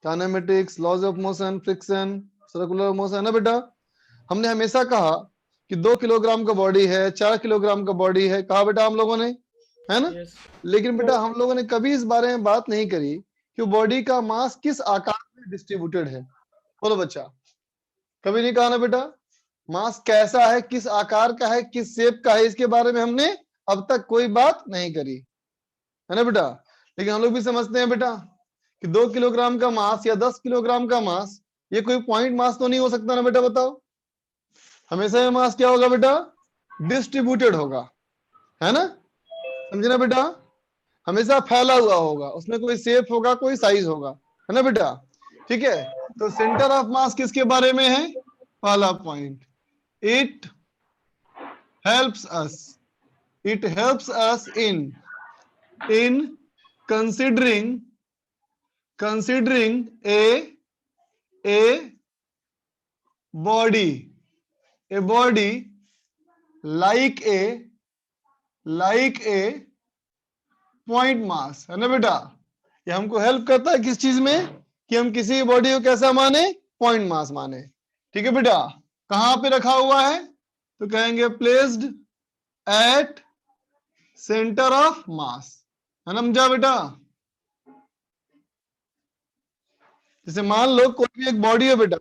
Kinematics, laws of motion, friction, circular motion है बेटा। हमने हमेशा कहा कि 2 किलोग्राम का बॉडी है, 4 किलोग्राम का बॉडी है, कहा बेटा हम लोगों ने, है ना। यस लेकिन बेटा हम लोगों ने कभी इस बारे में बात नहीं करी कि बॉडी का मास किस आकार में डिस्ट्रीब्यूटेड है। बोलो बच्चा, कभी नहीं कहा ना बेटा। मास कैसा है, किस आकार का है, किस शेप का है, इसके बारे में हमने अब तक कोई बात नहीं करी, है ना बेटा। लेकिन हम लोग भी समझते हैं बेटा कि 2 किलोग्राम का मास या 10 किलोग्राम का मास, ये कोई पॉइंट मास तो नहीं हो सकता ना बेटा, बताओ। हमेशा ये मास क्या होगा बेटा, डिस्ट्रीब्यूटेड होगा, है ना, समझे ना बेटा। हमेशा फैला हुआ होगा, उसमें कोई शेप होगा, कोई साइज होगा, है ना बेटा। ठीक है, तो सेंटर ऑफ मास किसके बारे में है, पहला point, it helps us, it helps us in considering a body like a point mass, है ना बेटा। ये हमको हेल्प करता है किस चीज में, कि हम किसी बॉडी को कैसा माने, पॉइंट मास माने। ठीक है बेटा, कहां पे रखा हुआ है, तो कहेंगे प्लेस्ड एट सेंटर ऑफ मास, है ना समझा बेटा। जैसे मान लो कोई भी एक बॉडी हो बेटा,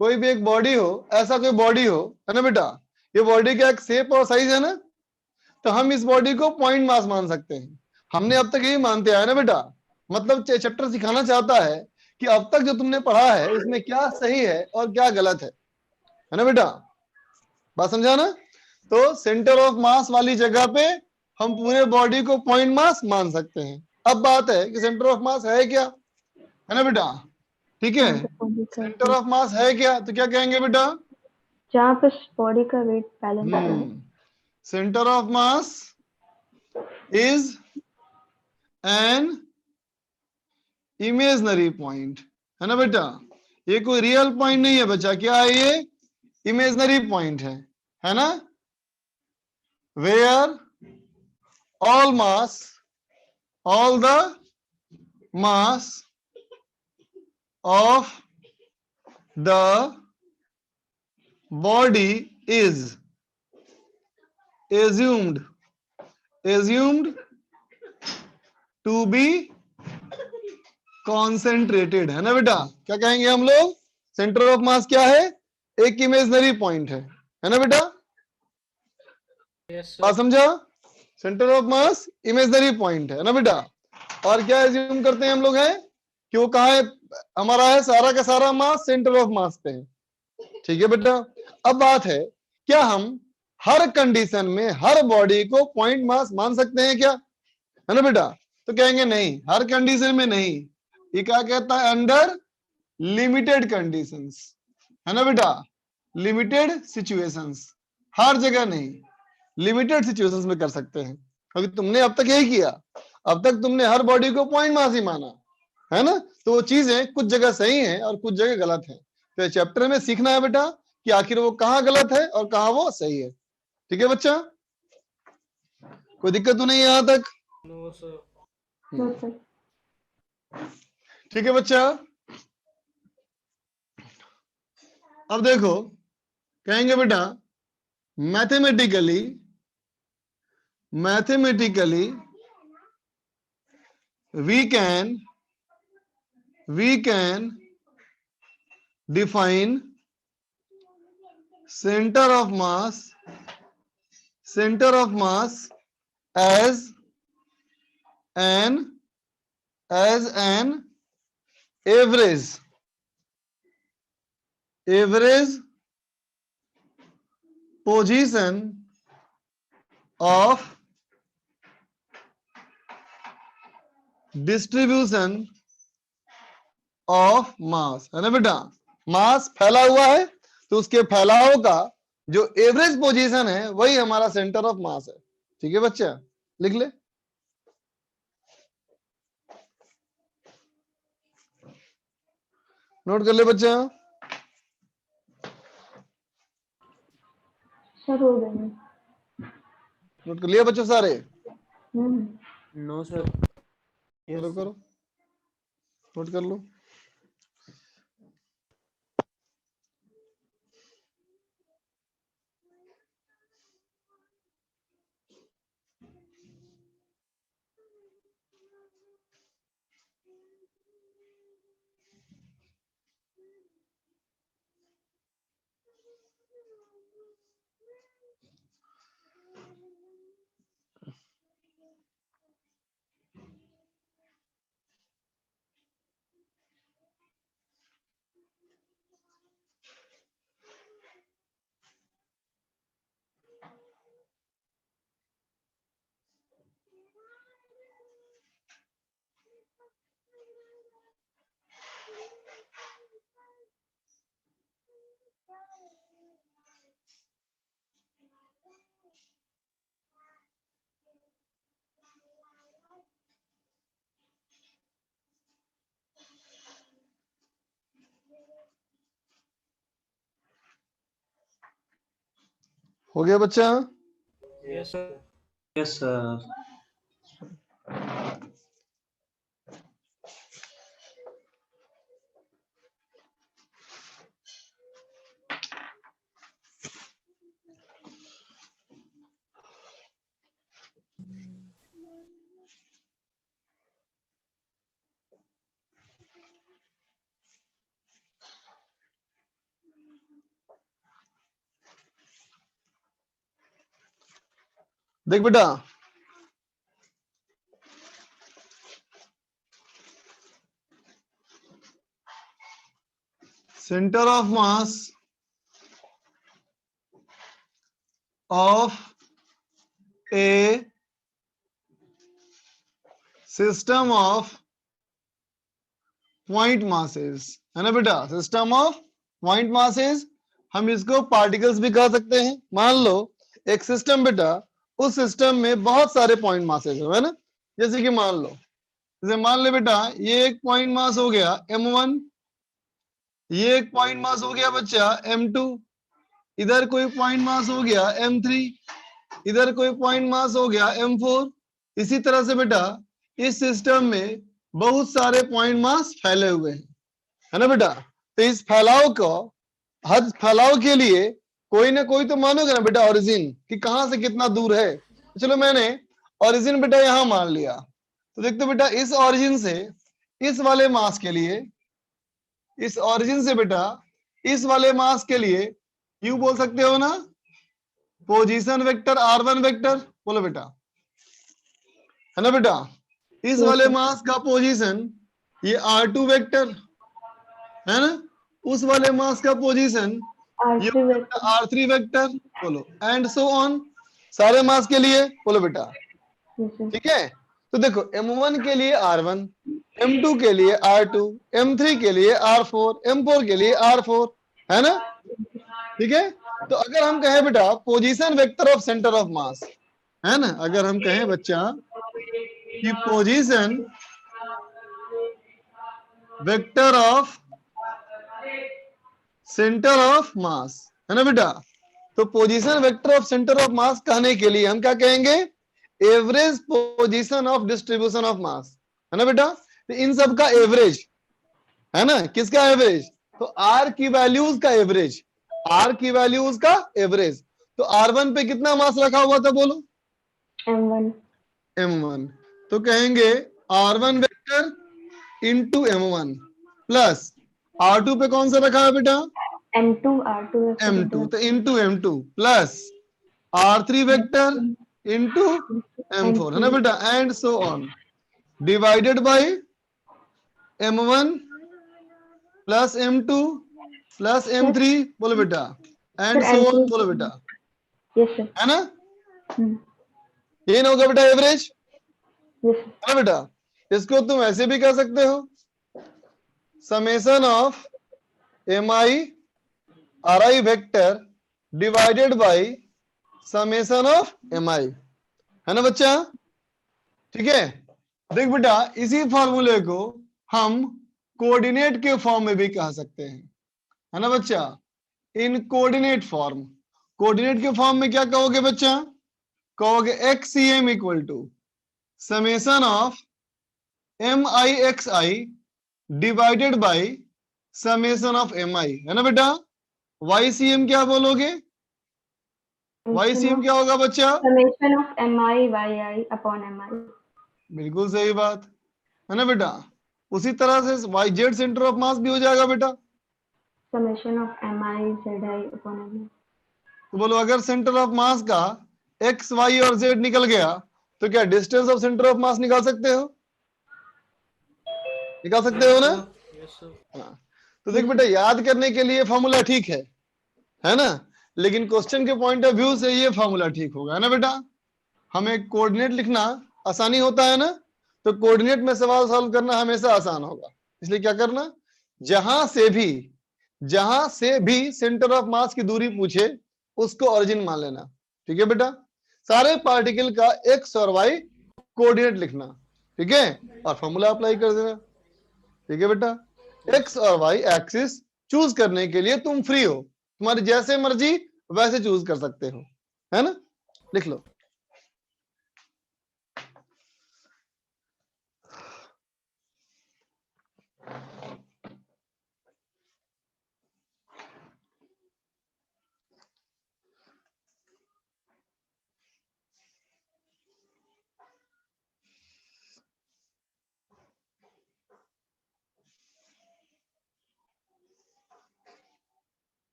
कोई भी एक बॉडी हो, ऐसा कोई बॉडी हो, है ना बेटा। ये बॉडी का एक शेप और साइज है ना, तो हम इस बॉडी को पॉइंट मास मान सकते हैं। हमने अब तक यही मानते आए ना बेटा। मतलब चैप्टर सिखाना चाहता है कि अब तक जो तुमने पढ़ा है उसमें क्या सही है और क्या गलत है ना बेटा। बात समझा ना। तो सेंटर ऑफ मास वाली जगह पे हम पूरे बॉडी को पॉइंट मास मान सकते हैं। अब बात है कि सेंटर ऑफ मास है क्या, है ना बेटा। ठीक है, सेंटर ऑफ मास है क्या, तो क्या कहेंगे बेटा, जहाँ पे बॉडी का वेट बैलेंस है। Centre of mass is an imaginary point, है ना बेटा। ये कोई रियल पॉइंट नहीं है बच्चा, क्या है ये, इमेजनरी पॉइंट है ना। Where all mass, all the mass of the body is assumed to be concentrated, है ना बेटा। क्या कहेंगे हम लोग, सेंटर ऑफ मास क्या है, एक इमेजनरी पॉइंट है ना बेटा। यस बात समझा, centre of mass imaginary point है ना बेटा। और क्या एज्यूम करते हैं हम लोग, है कि वो कहा है, हमारा है सारा का सारा मास सेंटर ऑफ मास पे है। ठीक है बेटा। अब बात है, क्या हम हर कंडीशन में हर बॉडी को पॉइंट मास मान सकते हैं क्या, है ना बेटा। तो कहेंगे नहीं, हर कंडीशन में नहीं। ये क्या कहता है, अंडर लिमिटेड कंडीशंस, है ना बेटा, लिमिटेड सिचुएशंस, हर जगह नहीं, लिमिटेड सिचुएशंस में कर सकते हैं। क्योंकि तुमने अब तक यही किया, अब तक तुमने हर बॉडी को पॉइंट मास ही माना, है ना। तो वो चीजें कुछ जगह सही है और कुछ जगह गलत है। तो चैप्टर में सीखना है बेटा कि आखिर वो कहाँ गलत है और कहाँ वो सही है। ठीक है बच्चा, कोई दिक्कत तो नहीं है यहां तक। नो सर ठीक है बच्चा। अब देखो, कहेंगे बेटा mathematically we can define center of mass as an average position of distribution of mass, है ना बेटा। मास फैला हुआ है तो उसके फैलाव का जो एवरेज पोजीशन है वही हमारा सेंटर ऑफ मास है। ठीक है बच्चा, लिख ले। नोट कर ले बच्चा। सर हो गए। नोट कर लिया बच्चों सारे। नो सर करो करो, नोट कर लो। हो गया बच्चा? Yes, sir. Yes, sir. देख बेटा, centre of mass of a system of point masses, है ना बेटा? सिस्टम ऑफ पॉइंट मासेस, हम इसको पार्टिकल्स भी कह सकते हैं। मान लो एक सिस्टम बेटा, उस सिस्टम में बहुत सारे पॉइंट मासेस है ना? जैसे कि मान लो, जैसे मान ले बेटा, ये एक पॉइंट मास हो गया m1, ये एक पॉइंट मास हो गया बच्चा m2, इधर कोई पॉइंट मास हो गया m3, इधर कोई पॉइंट मास हो गया m4। इसी तरह से बेटा इस सिस्टम में बहुत सारे पॉइंट मास फैले हुए हैं, है ना बेटा? तो इस फैलाव को, हद फैलाव के लिए कोई ना कोई तो मानोगे ना बेटा ओरिजिन, कि कहां से कितना दूर है। तो चलो मैंने ओरिजिन बेटा यहां मान लिया, तो देखते बेटा इस ओरिजिन से इस वाले मास के लिए, इस ओरिजिन से बेटा इस वाले मास के लिए यू बोल सकते हो ना, पोजीशन वेक्टर r1 वेक्टर, बोलो बेटा, है ना बेटा? इस वाले मास का पोजीशन ये r2 वेक्टर, है ना? उस वाले मास का पोजीशन ये R3 वेक्टर, r3 वेक्टर, बोलो, एंड सो ऑन, सारे मास के लिए, बोलो बेटा, ठीक है? तो देखो m1 के लिए r1, m2 के लिए r2, m3 के लिए r4, m4 के लिए r4, है ना? ठीक है? तो अगर हम कहें बेटा position vector of centre of मास, है ना, अगर हम कहें बच्चा कि position vector of centre of मास, है ना बेटा? तो position vector of centre of मास कहने के लिए हम क्या कहेंगे? Average position of distribution of mass, है ना बेटा? तो इन सब का एवरेज, है ना? किसका एवरेज? तो आर की वैल्यूज का एवरेज, आर की वैल्यूज का एवरेज। तो R1 पे कितना मास रखा हुआ था बोलो? M1, M1। तो कहेंगे R1 vector into M1 plus R2 पे कौन सा रखा है बेटा? M2, R2 वेक्टर M2, तो into M2 plus R3 vector into M4, है ना बेटा? And so on, divided by M1 plus M2 plus M3, बोलो बेटा, एंड सो ऑन, बोलो बेटा, यस सर, है ना? ये ना होगा बेटा एवरेज, यस है ना बेटा? इसको तुम ऐसे भी कह सकते हो, summation of mi ri vector divided by summation of mi, है ना बच्चा? ठीक है? देख बेटा इसी फॉर्मूले को हम कोऑर्डिनेट के फॉर्म में भी कह सकते हैं, है ना बच्चा? इन कोऑर्डिनेट फॉर्म, कोऑर्डिनेट के फॉर्म में क्या कहोगे बच्चा? कहोगे xcm equal to summation of mixi divided by summation of mi, है ना बेटा? ycm क्या बोलोगे? ycm क्या होगा बच्चा? Summation of mi yi upon mi। बिल्कुल सही बात, है ना बेटा? उसी तरह से yz सेंटर ऑफ मास भी हो जाएगा बेटा, summation of mi zi upon m. तो बोलो अगर सेंटर ऑफ मास का एक्स वाई और जेड निकल गया तो क्या डिस्टेंस ऑफ सेंटर ऑफ मास निकाल सकते हो? निकाल सकते हो ना? Yes sir. हाँ। तो देख बेटा, याद करने के लिए फॉर्मूला ठीक है ना, लेकिन क्वेश्चन के पॉइंट ऑफ व्यू से ये फॉर्मूला ठीक होगा, है ना बेटा? हमें कोऑर्डिनेट लिखना आसानी होता है ना, तो कोऑर्डिनेट में सवाल सॉल्व करना हमेशा आसान होगा। इसलिए क्या करना, जहां से भी सेंटर ऑफ मास की दूरी पूछे उसको ओरिजिन मान लेना। ठीक है बेटा? सारे पार्टिकल का एक्स और वाई कोऑर्डिनेट लिखना, ठीक है, और फॉर्मूला अप्लाई कर देना। ठीक है बेटा? एक्स और वाई एक्सिस चूज करने के लिए तुम फ्री हो, तुम्हारी जैसे मर्जी वैसे चूज कर सकते हो, है ना? लिख लो।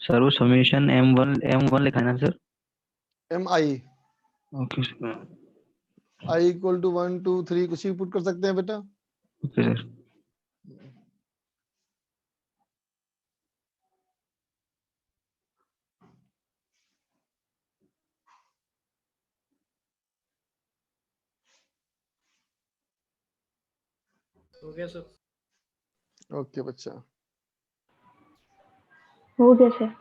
सर वो समेशन M1 लिखा है ना sir? M I, okay sir. I equal to 1 2 3 कुछ भी पुट कर सकते हैं बेटा। Okay sir. हो गया सर। ओके बच्चा, हो गया सर।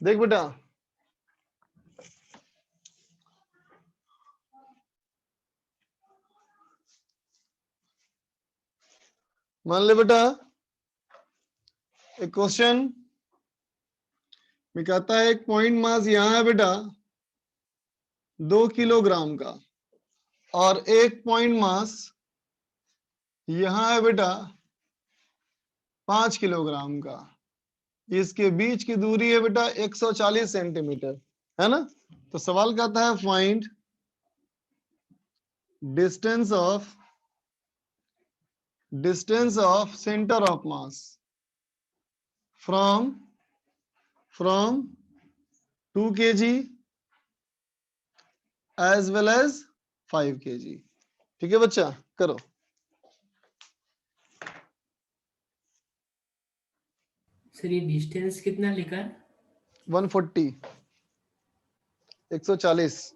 देख बेटा, मान ले बेटा, एक क्वेश्चन में कहता है एक पॉइंट मास यहां है बेटा 2 किलोग्राम का, और एक पॉइंट मास यहां है बेटा 5 किलोग्राम का। इसके बीच की दूरी है बेटा 140 सेंटीमीटर, है ना? तो सवाल कहता है find distance of centre of mass from 2 kg as well as 5 kg। ठीक है बच्चा, करो। सर ये डिस्टेंस कितना लिखा है? 140, 140।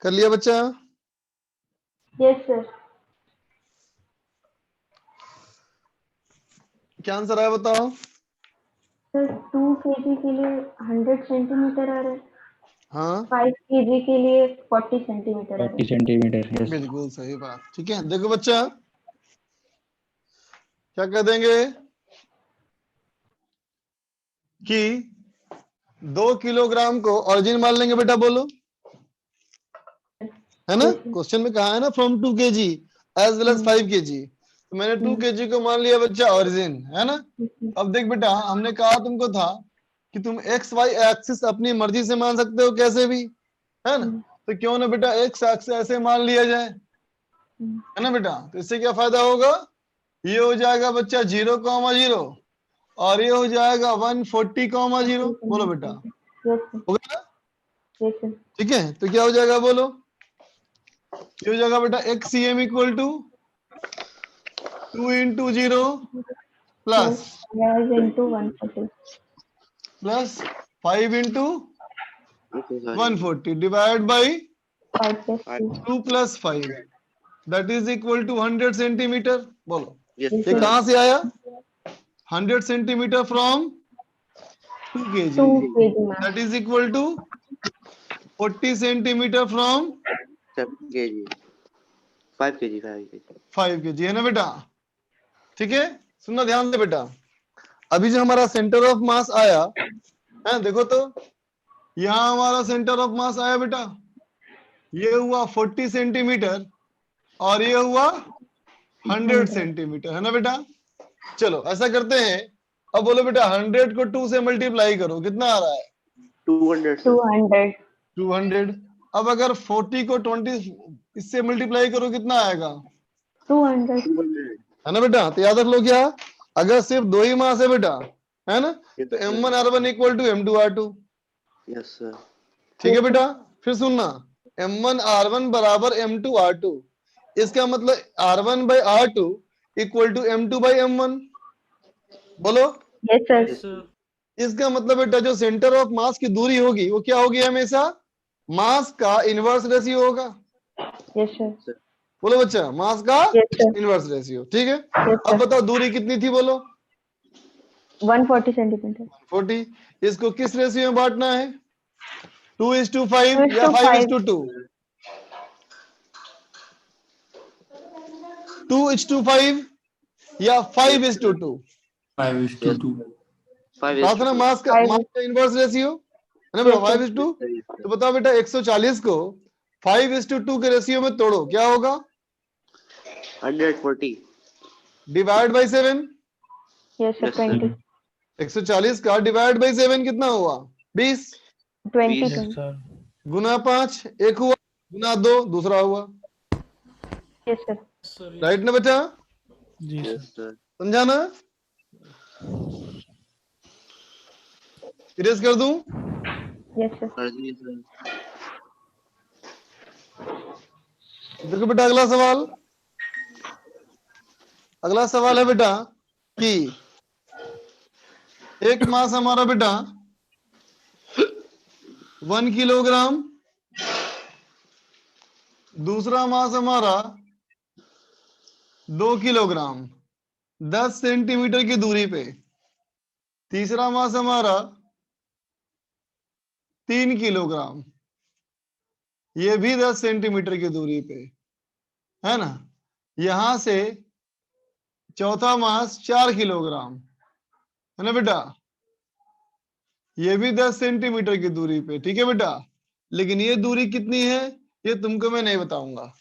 कर लिया बच्चा? Yes sir. क्या आंसर आया बताओ? सर 2 kg के लिए 100 सेंटीमीटर आ रहा है। हाँ 5 kg के लिए 40 सेंटीमीटर है 40 सेंटीमीटर, यस। बिल्कुल सही बात। ठीक है, देखो बच्चा क्या कह देंगे कि 2 किलोग्राम को ओरिजिन मान लेंगे बेटा, बोलो, है ना? Yes, sir. क्वेश्चन में कहा है ना from 2 kg as well as 5 kg, तो मैंने 2 kg को मान लिया बच्चा ओरिजिन, है ना? Yes, sir. अब देख बेटा, हमने कहा तुमको था कि तुम एक्स वाई एक्सिस अपनी मर्जी से मान सकते हो, कैसे भी, है ना? तो क्यों ना बेटा एक्स एक्सिस ऐसे मान लिया जाए, है ना बेटा? तो इससे क्या फायदा होगा, ये हो जाएगा बच्चा 0,0 और ये हो जाएगा 140,0। बोलो बेटा, Yes, sir. हो गया ना? Yes, sir. ठीक है, तो क्या हो जाएगा बोलो, ये हो जाएगा बेटा X C M equal to 2 into 0 Plus plus rise into 140. Plus 5 into Okay, sorry. 140 divide by 5 plus 2. 2 plus 5 that is equal to 100 centimetre. बोलो, Yes, Yes, ये sir. कहां से आया, 100 centimetre from 2 kg 2 kg, ma'am. That is equal to 40 centimetre from 7 kg. 5 kg, 5 kg. 5 kg, है ना बेटा? ठीक है, सुनना ध्यान से बेटा, अभी जो हमारा सेंटर ऑफ मास आया है, देखो तो यहाँ हमारा सेंटर ऑफ मास आया बेटा, ये हुआ 40 सेंटीमीटर और ये हुआ 100 सेंटीमीटर, है ना बेटा? चलो ऐसा करते हैं, अब बोलो बेटा 100 को 2 से मल्टीप्लाई करो, कितना आ रहा है? 200, sir. 200. 200। अब अगर 40 को 20 इससे मल्टीप्लाई करो, कितना आएगा? 200. 200. है ना बेटा? तो याद रख लो, क्या अगर सिर्फ 2 ही मास है बेटा, है ना, Yes, तो sir. M1R1 equal to M2R2। Yes, sir. ठीक है बेटा, फिर सुनना, M1R1 बराबर M2R2, इसका मतलब R1 by R2 equal to M2 by M1। बोलो, Yes, sir. Yes, sir. इसका मतलब बेटा जो सेंटर ऑफ मास की दूरी होगी वो क्या होगी, हमेशा मास का इनवर्स रेशियो होगा। Yes, sir. बोलो बच्चा, मास का Yes, sir. Inverse ratio. ठीक है, Yes, अब sir. बताओ दूरी कितनी थी, बोलो 140 सेंटीमीटर. 40। इसको किस रेशियो में बांटना है, 2:5 या 2:5. 5:2? 2:5 या 5:2? 5:2. कहा था ना, मास का 5. इनवर्स रेशियो, है ना बेटा, Yes, sir. 5:2। तो बताओ बेटा 140 को 5:2 के रेशियो में तोड़ो, क्या होगा? 140. Divide by 7। Yes, sir. Yes, sir. 20. 140 का डिवाइड बाई 7 कितना हुआ? 20। 20. Yes, 20. गुना 5 एक हुआ, गुना 2 दूसरा हुआ, Yes, sir. Sir, yes. Right ना बेटा? yes, sir. समझा ना? इरेज कर दूं? Yes, sir. Sorry, sir. देखो बेटा अगला सवाल, अगला सवाल है बेटा कि एक मास हमारा बेटा 1 किलोग्राम, दूसरा मास हमारा 2 किलोग्राम 10 सेंटीमीटर की दूरी पे, तीसरा मास हमारा 3 किलोग्राम, ये भी 10 सेंटीमीटर की दूरी पे, है ना? यहां से चौथा मास 4 किलोग्राम, है ना बेटा, ये भी 10 सेंटीमीटर की दूरी पे। ठीक है बेटा, लेकिन ये दूरी कितनी है ये तुमको मैं नहीं बताऊंगा।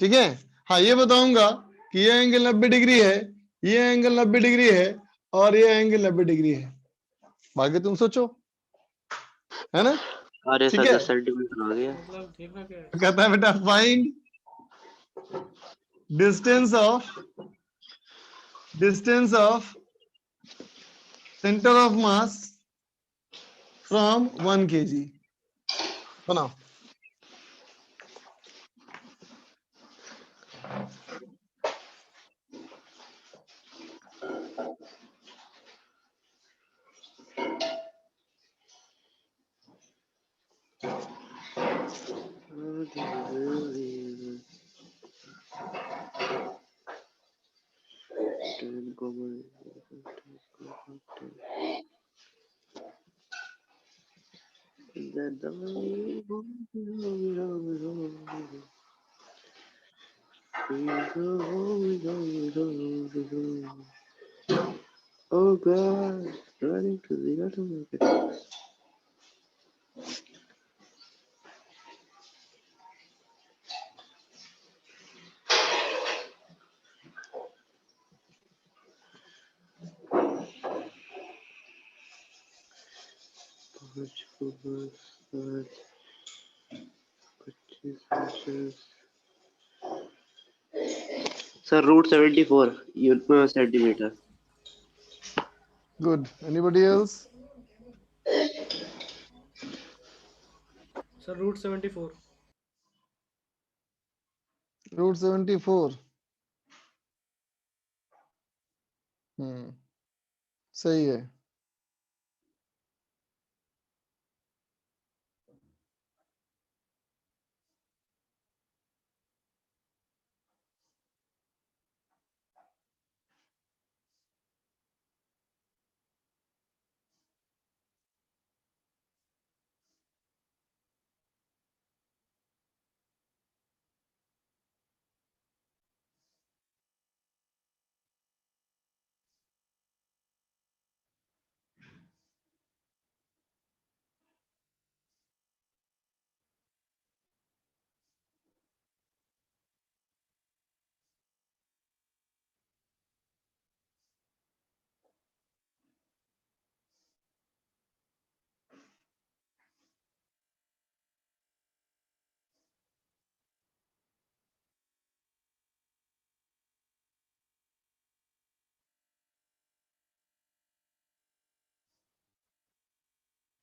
ठीक है, हाँ ये बताऊंगा कि ये एंगल 90 डिग्री है, ये एंगल 90 डिग्री है और ये एंगल 90 डिग्री है, बाकी तुम सोचो, है ना? अरे ठीक सर है, 10 सेंटीमीटर हो गया. मतलब देखना क्या है? कहता है बेटा find distance of centre of mass from 1 kg। बनाओ। Oh God, running to the automatic. Sir, root 74 centimeter. Good. Anybody else? Sir, root 74. Root 74. सही है.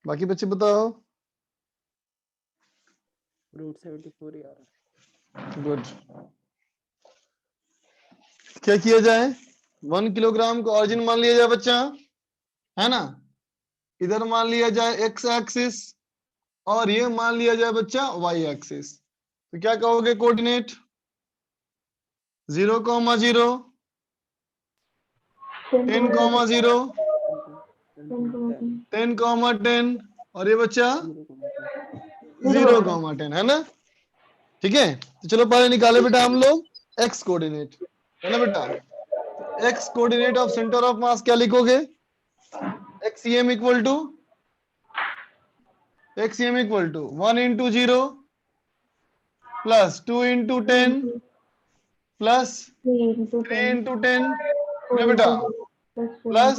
बाकी बच्चे बताओ. रूट 74 ही आ रहा है। गुड. क्या किया जाए? 1 किलोग्राम को ऑरिजिन मान लिया जाए बच्चा, है ना. इधर मान लिया जाए एक्स एक्सिस और ये मान लिया जाए बच्चा वाई एक्सिस. तो क्या कहोगे कोऑर्डिनेट? 0,0, 10,0, 10,10 और ये बच्चा 0,10, है ना. ठीक है. तो चलो पहले निकाले बेटा हम लोग एक्स कोऑर्डिनेट, है ना बेटा. X coordinate of centre of mass क्या लिखोगे? एक्सीएम equal to 1 into 0 plus 2 into 10 plus 3 into 10 ना बेटा, प्लस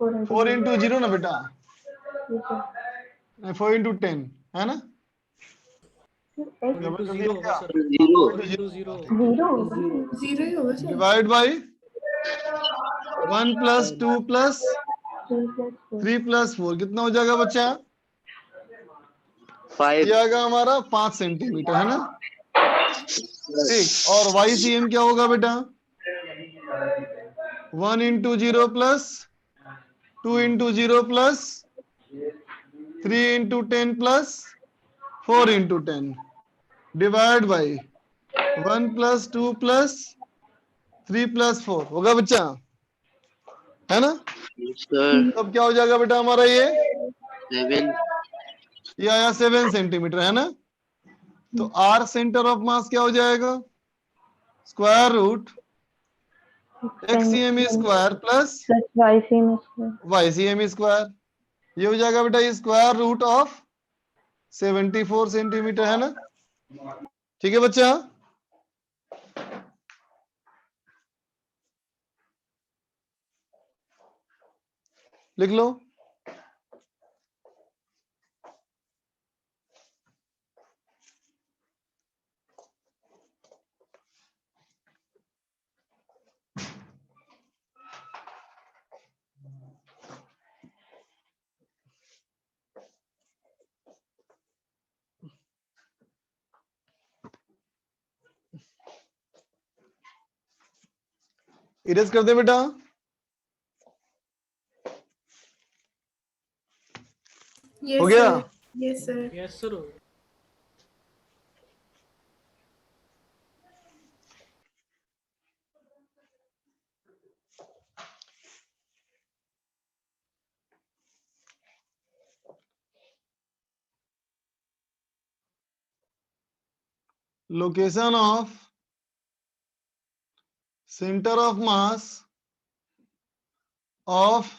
4 into 0 ना बेटा, 4 into 10, है ना. 4 into 0 होगा सर. Zero. 4 into 0. जीरो ही होगा sir. Divide by 1 plus 2 plus 3 plus 4 कितना हो जाएगा बच्चा? 5. ये आएगा हमारा 5 सेंटीमीटर, है ना. ठीक. और YCM क्या होगा बेटा? 1 into 0 plus 2 into 0 plus 3 into 10 plus 4 into 10 divide by 1 plus 2 plus 3 plus 4 होगा बच्चा, है ना. Sir, तब क्या हो जाएगा बेटा हमारा ये 7. आया 7 सेंटीमीटर, है ना. तो आर सेंटर ऑफ मास क्या हो जाएगा? Square root XCM square plus YCM square. ये हो जाएगा बेटा ये स्क्वायर रूट ऑफ 74 सेंटीमीटर, है ना. ठीक है बच्चा. लिख लो. इरेज कर दे बेटा. हो गया. Yes sir. Yes sir. Location of centre of mass of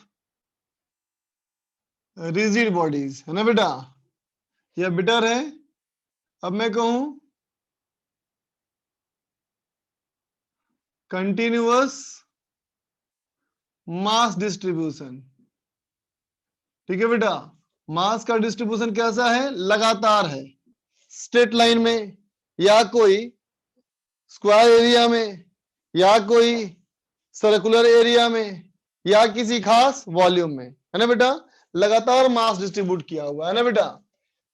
rigid bodies, है ना बेटा? यह बेटर है। अब मैं कहूं कंटिन्यूअस मास डिस्ट्रीब्यूशन। ठीक है बेटा, मास का डिस्ट्रीब्यूशन कैसा है? लगातार है, स्ट्रेट लाइन में, या कोई स्क्वायर एरिया में, या कोई सर्कुलर एरिया में, या किसी खास वॉल्यूम में, है ना बेटा? लगातार मास डिस्ट्रीब्यूट किया हुआ है ना बेटा?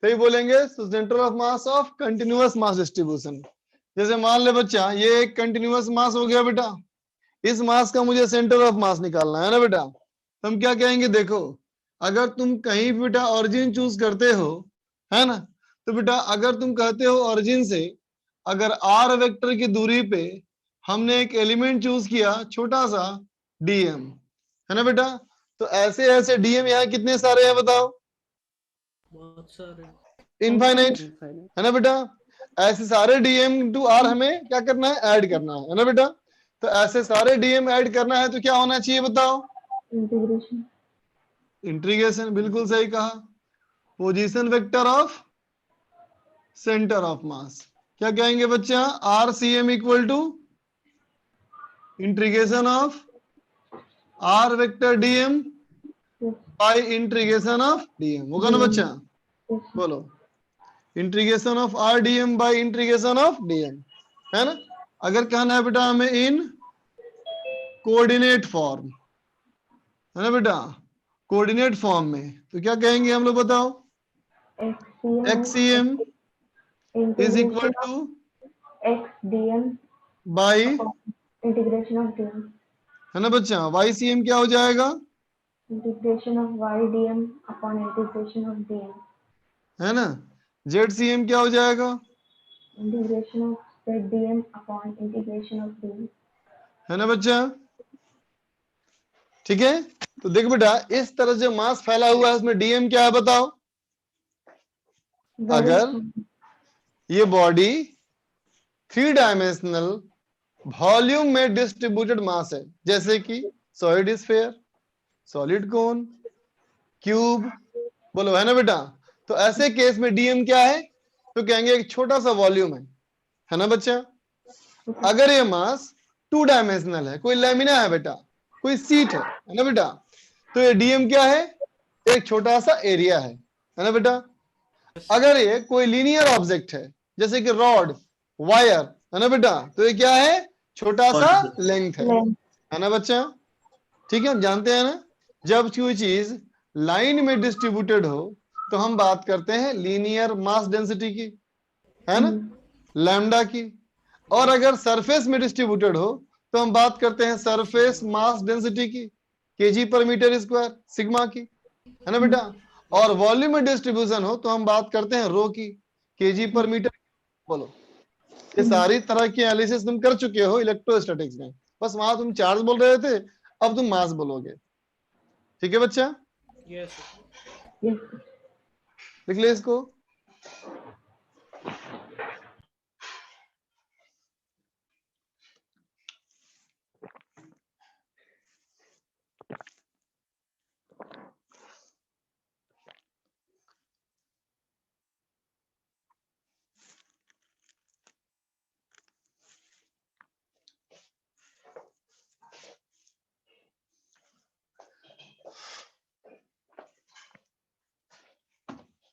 तो बोलेंगे centre of mass of continuous mass distribution. जैसे मान ले बच्चा, ये एक कंटिन्यूअस मास हो गया बेटा, इस मास का मुझे सेंटर ऑफ मास निकालना है ना बेटा? तो हम क्या कहेंगे, देखो अगर तुम कहीं भी बेटा ऑरिजिन चूज करते हो, है ना, तो बेटा अगर तुम कहते हो ऑरिजिन से अगर आर वेक्टर की दूरी पे हमने एक एलिमेंट चूज किया छोटा सा डीएम, है ना बेटा? तो ऐसे ऐसे डीएम यहाँ कितने सारे हैं बताओ? बहुत सारे। Infinite, Infinite. है ना बेटा? ऐसे सारे डीएम टू आर हमें क्या करना है? ऐड करना है ना बेटा? तो ऐसे सारे डीएम ऐड करना है तो क्या होना चाहिए बताओ? इंटीग्रेशन। इंटीग्रेशन, बिल्कुल सही कहा। Position vector of centre of mass, क्या कहेंगे बच्चा? R C M equal to integration of R vector DM by integration of DM, होगा ना बच्चा? बोलो, integration of R DM by integration of DM, है ना? अगर कहना है बेटा हमें इन कोऑर्डिनेट फॉर्म, है ना बेटा? कोऑर्डिनेट फॉर्म में तो क्या कहेंगे हम लोग बताओ? XCM is equal to X DM by, integration of DM, है ना बच्चा? वाईसीएम क्या हो जाएगा? Integration of Y DM upon integration of DM, है ना? जेडसीएम क्या हो जाएगा? Integration of Z DM upon integration of DM, है ना बच्चा? ठीक है, तो देख बेटा इस तरह से मास फैला हुआ है, उसमें डीएम क्या है बताओ? अगर ये बॉडी 3 डायमेंशनल वॉल्यूम में डिस्ट्रीब्यूटेड मास है, जैसे कि सॉलिड स्फीयर, सॉलिड कोन, क्यूब, बोलो, है ना बेटा? तो ऐसे केस में डीएम क्या है? तो कहेंगे एक छोटा सा वॉल्यूम है ना बच्चा? अगर ये मास 2 डायमेंशनल है, कोई लैमिना है बेटा, कोई सीट है ना बेटा, तो ये डीएम क्या है? एक छोटा सा एरिया है ना बेटा? अगर ये कोई लीनियर ऑब्जेक्ट है जैसे कि रॉड, वायर, है ना बेटा, तो ये क्या है? छोटा सा लेंथ है ना बच्चा? ठीक है, हम जानते हैं ना, जब कोई चीज लाइन में डिस्ट्रीब्यूटेड हो तो हम बात करते हैं लीनियर मास डेंसिटी की, है ना, लैम्डा की। और अगर सरफेस में डिस्ट्रीब्यूटेड हो तो हम बात करते हैं सरफेस मास डेंसिटी की, केजी पर मीटर स्क्वायर, सिग्मा की, है ना बेटा? और वॉल्यूम में डिस्ट्रीब्यूशन हो तो हम बात करते हैं रो की, केजी पर मीटर। बोलो, ये सारी तरह की एनालिसिस तुम कर चुके हो इलेक्ट्रोस्टैटिक्स में, बस वहां तुम चार्ज बोल रहे थे, अब तुम मास बोलोगे। ठीक है बच्चा? यस। लिख ले इसको।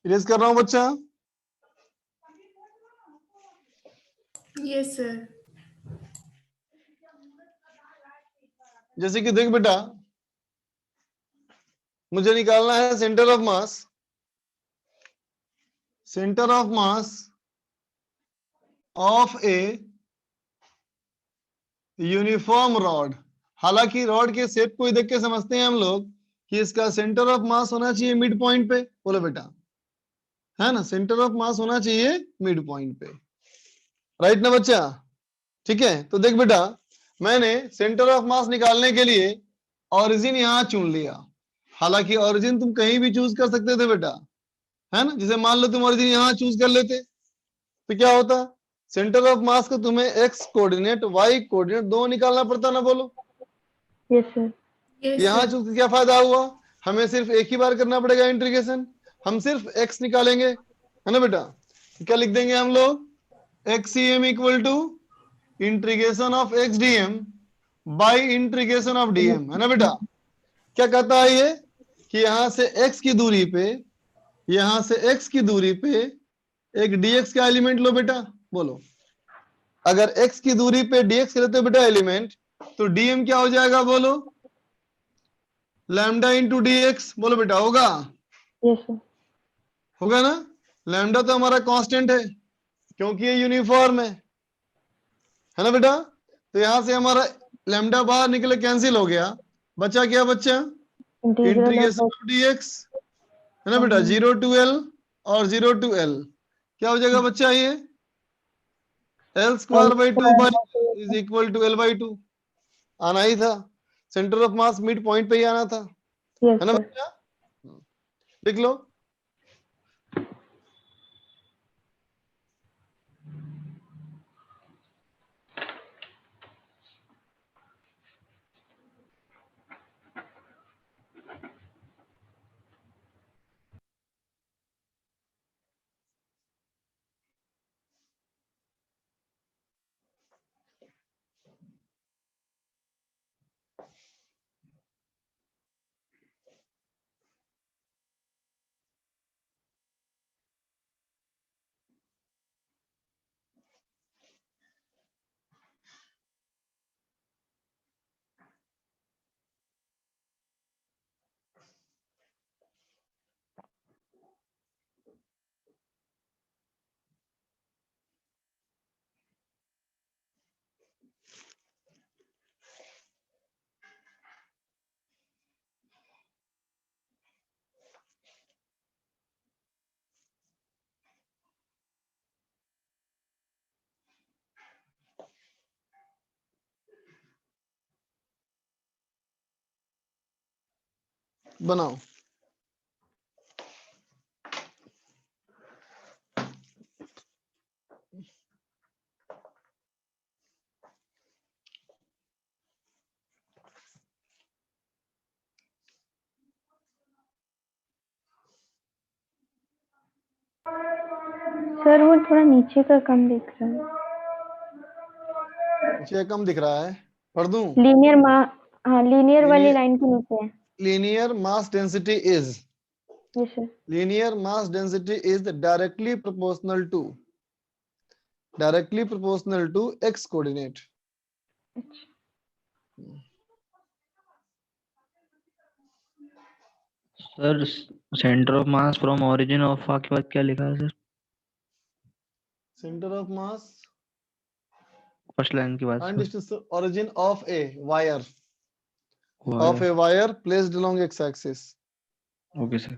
इरेज कर रहा हूं बच्चा। Yes sir. जैसे कि देख बेटा, मुझे निकालना है centre of mass, centre of mass of a uniform rod. हालांकि रॉड के शेप को ही देख के समझते हैं हम लोग कि इसका सेंटर ऑफ मास होना चाहिए मिड पॉइंट पे। बोलो बेटा, है ना? सेंटर ऑफ मास होना चाहिए मिड पॉइंट पे, राइट ना बच्चा? ठीक है, तो देख बेटा, मैंने सेंटर ऑफ मास निकालने के लिए ऑरिजिन यहां चुन लिया। हालांकि ऑरिजिन तुम कहीं भी चूज कर सकते थे बेटा, है ना? जैसे मान लो तुम ऑरिजिन यहां चूज कर लेते तो क्या होता? सेंटर ऑफ मास को तुम्हें एक्स कोऑर्डिनेट वाई कोऑर्डिनेट दोनों निकालना पड़ता ना, बोलो। Yes, sir. यहाँ चूंकि क्या फायदा हुआ, हमें सिर्फ एक ही बार करना पड़ेगा इंटीग्रेशन, हम सिर्फ एक्स निकालेंगे, है ना बेटा। क्या लिख देंगे हम लोग, X C M equal to integration of X D M by integration of D M, है ना बेटा। क्या कहता है ये कि यहां से x की दूरी पे, यहां से x की दूरी पे एक dx का एलिमेंट लो बेटा, बोलो। अगर x की दूरी पे dx के लेते हो बेटा एलिमेंट, तो dm क्या हो जाएगा, बोलो, लैम्डा इंटू dx, बोलो बेटा, होगा, Yes, sir. होगा ना। लैम्डा तो हमारा कांस्टेंट है क्योंकि ये यूनिफॉर्म है ना बेटा। तो यहां से हमारा लैम्डा बाहर निकले, कैंसिल हो गया, बचा क्या, बच्चा Integral integration of of dx, है ना बेटा, 0 to l और 0 to l, क्या हो जाएगा बच्चा, ये l square by 2 is equal to l by 2 आना ही था। Centre of mass mid point पे ही आना था, Yes, है ना sir. बच्चा। लिख लो, बनाओ। सर वो थोड़ा नीचे का कम दिख रहा है। नीचे कम दिख रहा है, पढ़ दूं। लीनियर हाँ लीनियर वाली Linear- लाइन के नीचे है। Linear mass density is, Yes, sir. linear mass density is directly proportional to x coordinate. Sir centre of mass from origin of के बाद क्या लिखा है sir, Center of mass first line के बाद and sir. distance origin of a wire placed along x axis. Okay sir.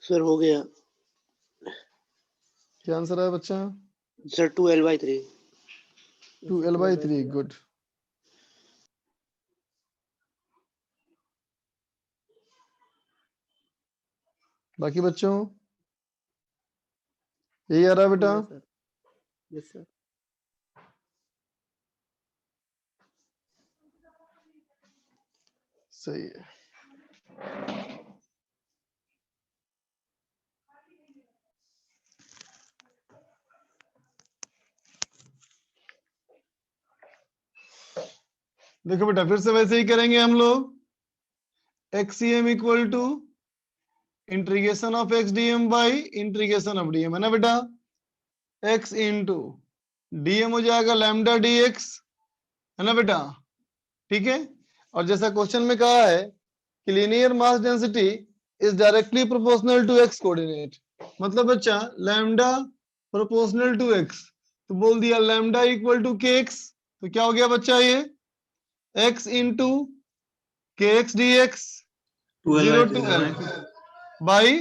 Sir हो गया क्या आंसर है बच्चा, सर 2l/3 2l/3, गुड। बाकी बच्चों यही आ रहा है बेटा, Yes, sir. Yes, sir. सही है। देखो बेटा फिर से वैसे ही करेंगे हम लोग, XCM equal to integration of X D M by integration of D M, है ना बेटा। x इंटू डीएम हो जाएगा लैम्डा डी एक्स, है ना बेटा, ठीक है। और जैसा क्वेश्चन में कहा है कि linear mass density is directly proportional to X coordinate, मतलब बच्चा लैम्डा प्रोपोर्शनल टू एक्स, तो बोल दिया lambda equal to K X, तो क्या हो गया बच्चा, ये x into K X D X 0 to L by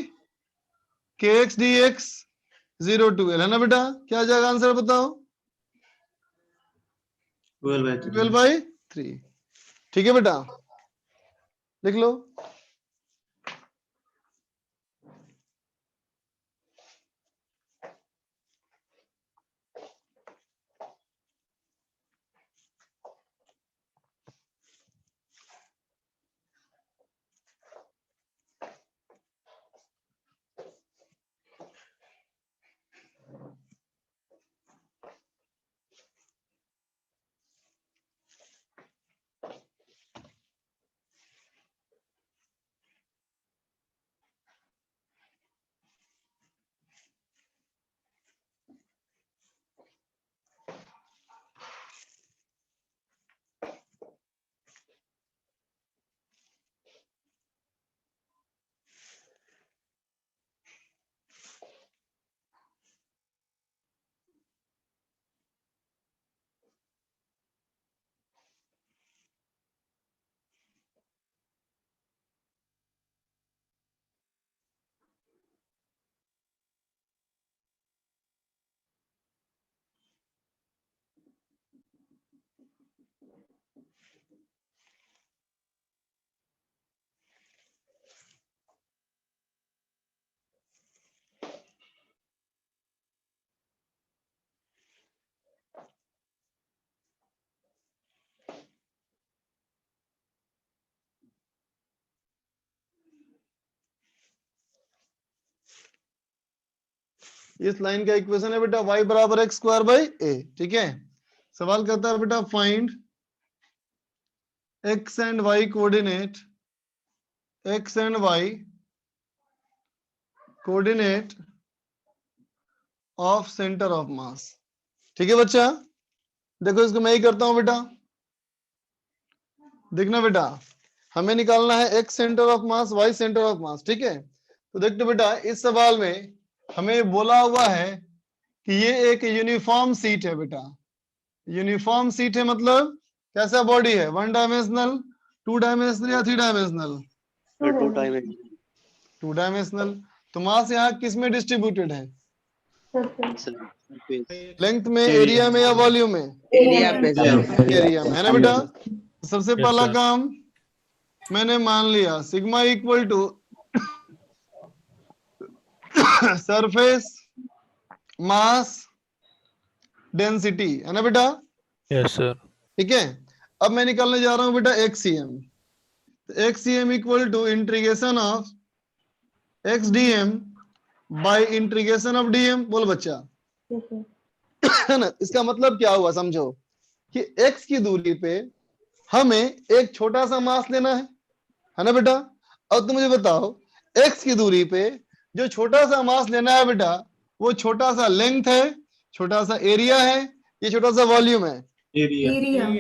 K X D X 0 to L, है ना बेटा? क्या आ जाएगा आंसर बताओ? 12/3। ठीक है बेटा, लिख लो। इस लाइन का इक्वेशन है बेटा y बराबर एक्स स्क्वायर बाई ए। ठीक है, सवाल करता है बेटा find x and y coordinate, x and y coordinate of centre of मास। ठीक है बच्चा, देखो इसको मैं ही करता हूं बेटा। देखना बेटा, हमें निकालना है x centre of mass, y centre of मास। ठीक है, तो देखते बेटा इस सवाल में हमें बोला हुआ है कि ये एक यूनिफॉर्म सीट है बेटा। यूनिफॉर्म सीट है मतलब कैसा बॉडी है? 1 डायमेंशनल, 2 डायमेंशनल या 3 डायमेंशनल? 2 time 2 dimensional. तो मास यहाँ किस में डिस्ट्रीब्यूटेड है? लेंथ में, एरिया में या वॉल्यूम में? एरिया पे एरिया में, है ना बेटा? सबसे पहला काम मैंने मान लिया sigma equal to surface mass density, है ना बेटा? Yes sir. ठीक है, अब मैं निकालने जा रहा हूं बेटा XCM. XCM equal to integration of X DM by integration of DM. बोल बच्चा, है ना? इसका मतलब क्या हुआ समझो कि एक्स की दूरी पे हमें एक छोटा सा मास लेना है ना बेटा? अब तुम मुझे बताओ एक्स की दूरी पे जो छोटा सा मास लेना है बेटा, वो छोटा सा लेंथ है, छोटा सा एरिया है, ये छोटा सा वॉल्यूम है? एरिया है।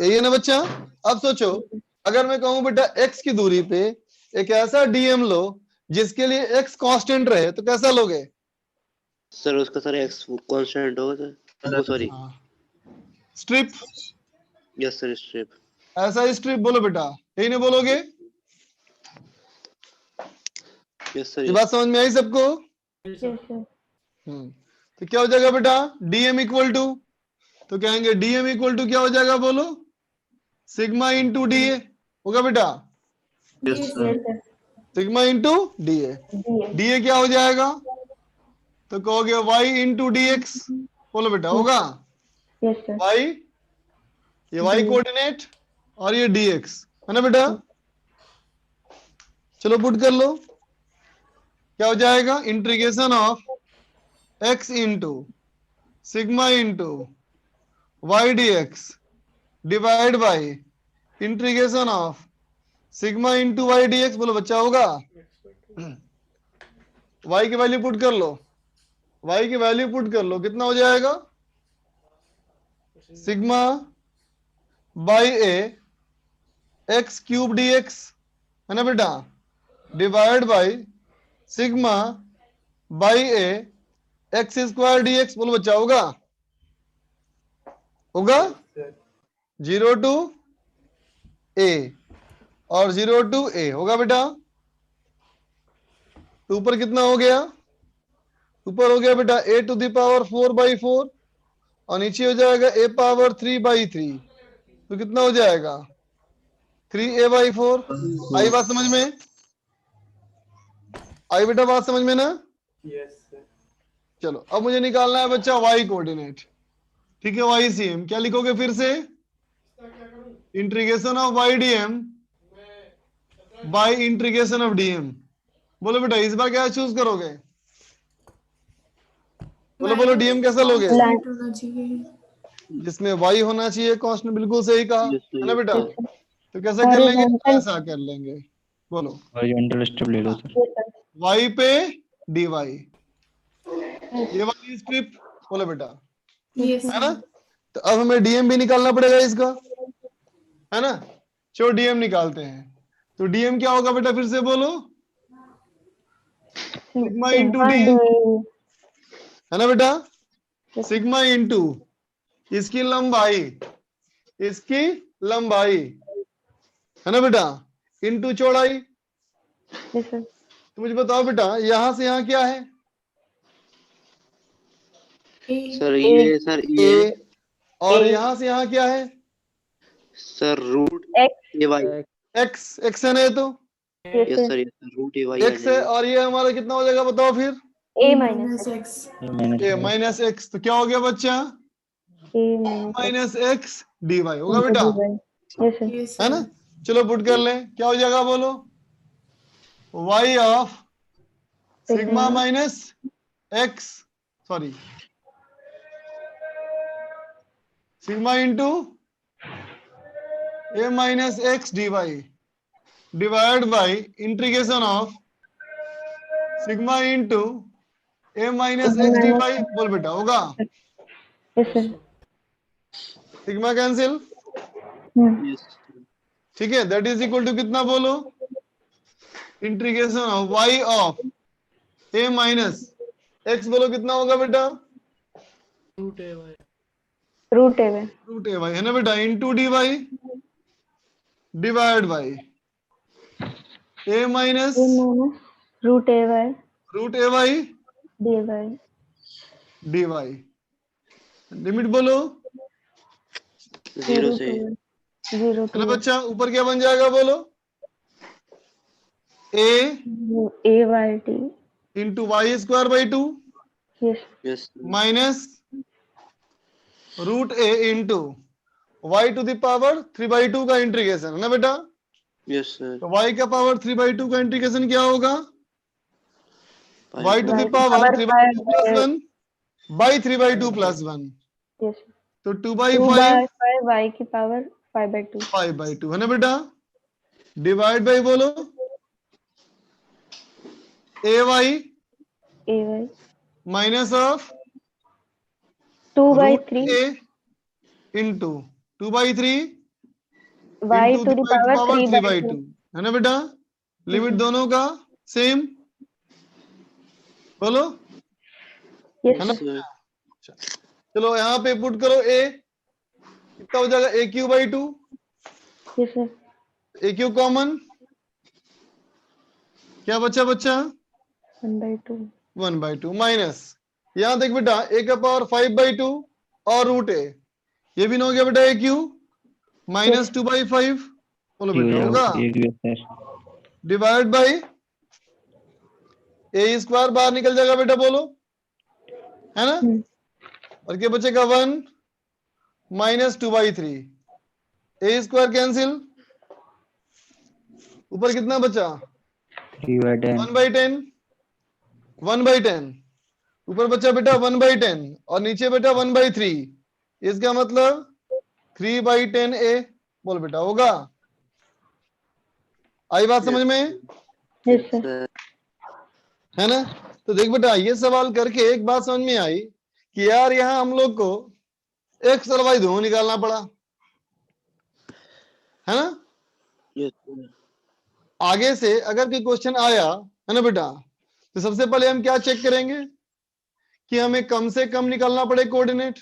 यही है ना बच्चा? अब सोचो अगर मैं कहूं बेटा एक्स की दूरी पे एक ऐसा डीएम लो जिसके लिए एक्स कांस्टेंट रहे, तो कैसा लोगे? सर उसका सर एक्स कांस्टेंट होगा sir, sorry strip. Yes sir strip. ऐसा स्ट्रिप बोलो बेटा, यही नहीं बोलोगे? Yes sir. ये बात समझ में आई सबको? तो क्या हो जाएगा बेटा? डीएम इक्वल टू, तो कहेंगे डीएम इक्वल टू क्या हो जाएगा बोलो? सिग्मा इंटू डीए होगा बेटा? Sigma into DA. डीए क्या हो जाएगा? तो कहोगे वाई इंटू डी एक्स। बोलो बेटा, होगा वाई, ये वाई कोऑर्डिनेट और ये डी एक्स, है ना बेटा? चलो पुट कर लो, क्या हो जाएगा? Integration of x into sigma into y d x divide by integration of sigma into y d x. बोलो बच्चा, होगा? वाई की वैल्यू पुट कर लो, वाई की वैल्यू पुट कर लो, कितना हो जाएगा? Sigma by a x cube d x, है ना बेटा? Divide by sigma by a x square d x. बोलो बच्चा, होगा? होगा? 0 to a और 0 to a होगा बेटा। तो ऊपर कितना हो गया, ऊपर हो गया बेटा a to the power 4/4 और नीचे हो जाएगा a पावर 3/3। तो कितना हो जाएगा 3a/4। आई बात समझ में, आई बेटा बात समझ में ना। चलो अब मुझे निकालना है बच्चा y कोऑर्डिनेट। ठीक है, y CM क्या लिखोगे फिर से, integration of y dm bye integration of dm। बोलो बेटा इस बार क्या चूज करोगे, बोलो बोलो dm कैसा लोगे, होना जिसमें y होना चाहिए कांस्टेंट, बिल्कुल सही कहा है ना बेटा। तो कैसे कर लेंगे, Horizontal. ऐसा कर लेंगे, बोलो हॉरिजॉन्टल स्टेप ले लो सर। y पे dy, ये वाली स्ट्रिप, बोलो बेटा है ना। तो अब हमें dm भी निकालना पड़ेगा इसका, है ना। चलो dm निकालते हैं। तो dm क्या होगा बेटा, फिर से बोलो, सिग्मा इंटू डी, है ना बेटा, सिग्मा इंटू इसकी लंबाई, इसकी लंबाई, है ना बेटा, इंटू चौड़ाई। तो मुझे बताओ बेटा यहां से यहां क्या है, सर ये सर ये a, और यहां से यहां क्या है, सर रूट X. ए वाई। x, x है ना, तो yes sir root a Y uh x है जाएगा। और ये हमारा कितना हो जाएगा बताओ फिर, A minus X. a minus x। तो क्या हो गया बच्चा, A minus minus x dy होगा बेटा, Yes, sir. है ना। चलो पुट कर लें, क्या हो जाएगा बोलो, y of sigma minus x, sorry sigma into a minus x dy divide by integration of sigma into a minus x dy। बोल बेटा होगा, Yes, sir. Sigma cancel, yes ठीक है, दैट इज इक्वल टू कितना बोलो, integration of y of a minus x, बोलो कितना होगा बेटा, root a y Root A. Root a y, है ना बेटा, into d y divide by a minus A minus root AY root a y dy. D y. Limit बोलो, 0 से 0 है ना to बच्चा, ऊपर क्या बन जाएगा बोलो, a AYT. Into y square by 2 Yes. Yes minus root a into y to the power 3/2 का इंटीग्रेशन, है ना बेटा। यस सर तो y का पावर 3/2 का इंटीग्रेशन क्या होगा, y टू द Y पावर power 3/2 5 plus 1 by 3/2 plus 1। Yes. तो 2 2/5 by 5 Y की power 5/2. 5/2, है ना बेटा, डिवाइड बाई बोलो ay AY. Minus of 2 by root 3 a into 2/3 Y into to the power 3/2, 3/2. है ना बेटा। लिमिट दोनों का सेम, बोलो, Yes, है ना। sir. सर चलो यहाँ पे पुट करो a, कितना हो जाएगा AQ/2, Yes, sir. AQ common, क्या बच्चा बच्चा 1/2. 1/2 माइनस, यहाँ देख बेटा a का पावर 5/2 और रूट a, ये भी ना हो गया बेटा AQ माइनस 2/5, बोलो ये हो बेटा होगा, जाएगा एक भी sir. Divide by a square बाहर निकल जाएगा बेटा, बोलो, है ना। और क्या बचेगा 1 माइनस 2/3, a स्क्वायर कैंसिल, ऊपर कितना बचा 3/10 1/10, 1/10, ऊपर बचा बेटा 1/10 और नीचे बेटा 1/3, इसका मतलब 3/10 a, बोल बेटा होगा। आई बात समझ में, Yes, sir. सर है ना। तो देख बेटा ये सवाल करके एक बात समझ में आई कि यार यहाँ हम लोग को x और y दोनों निकालना पड़ा, है ना। यस सर आगे से अगर कोई क्वेश्चन आया, है ना बेटा, तो सबसे पहले हम क्या चेक करेंगे कि हमें कम से कम निकालना पड़े कोऑर्डिनेट,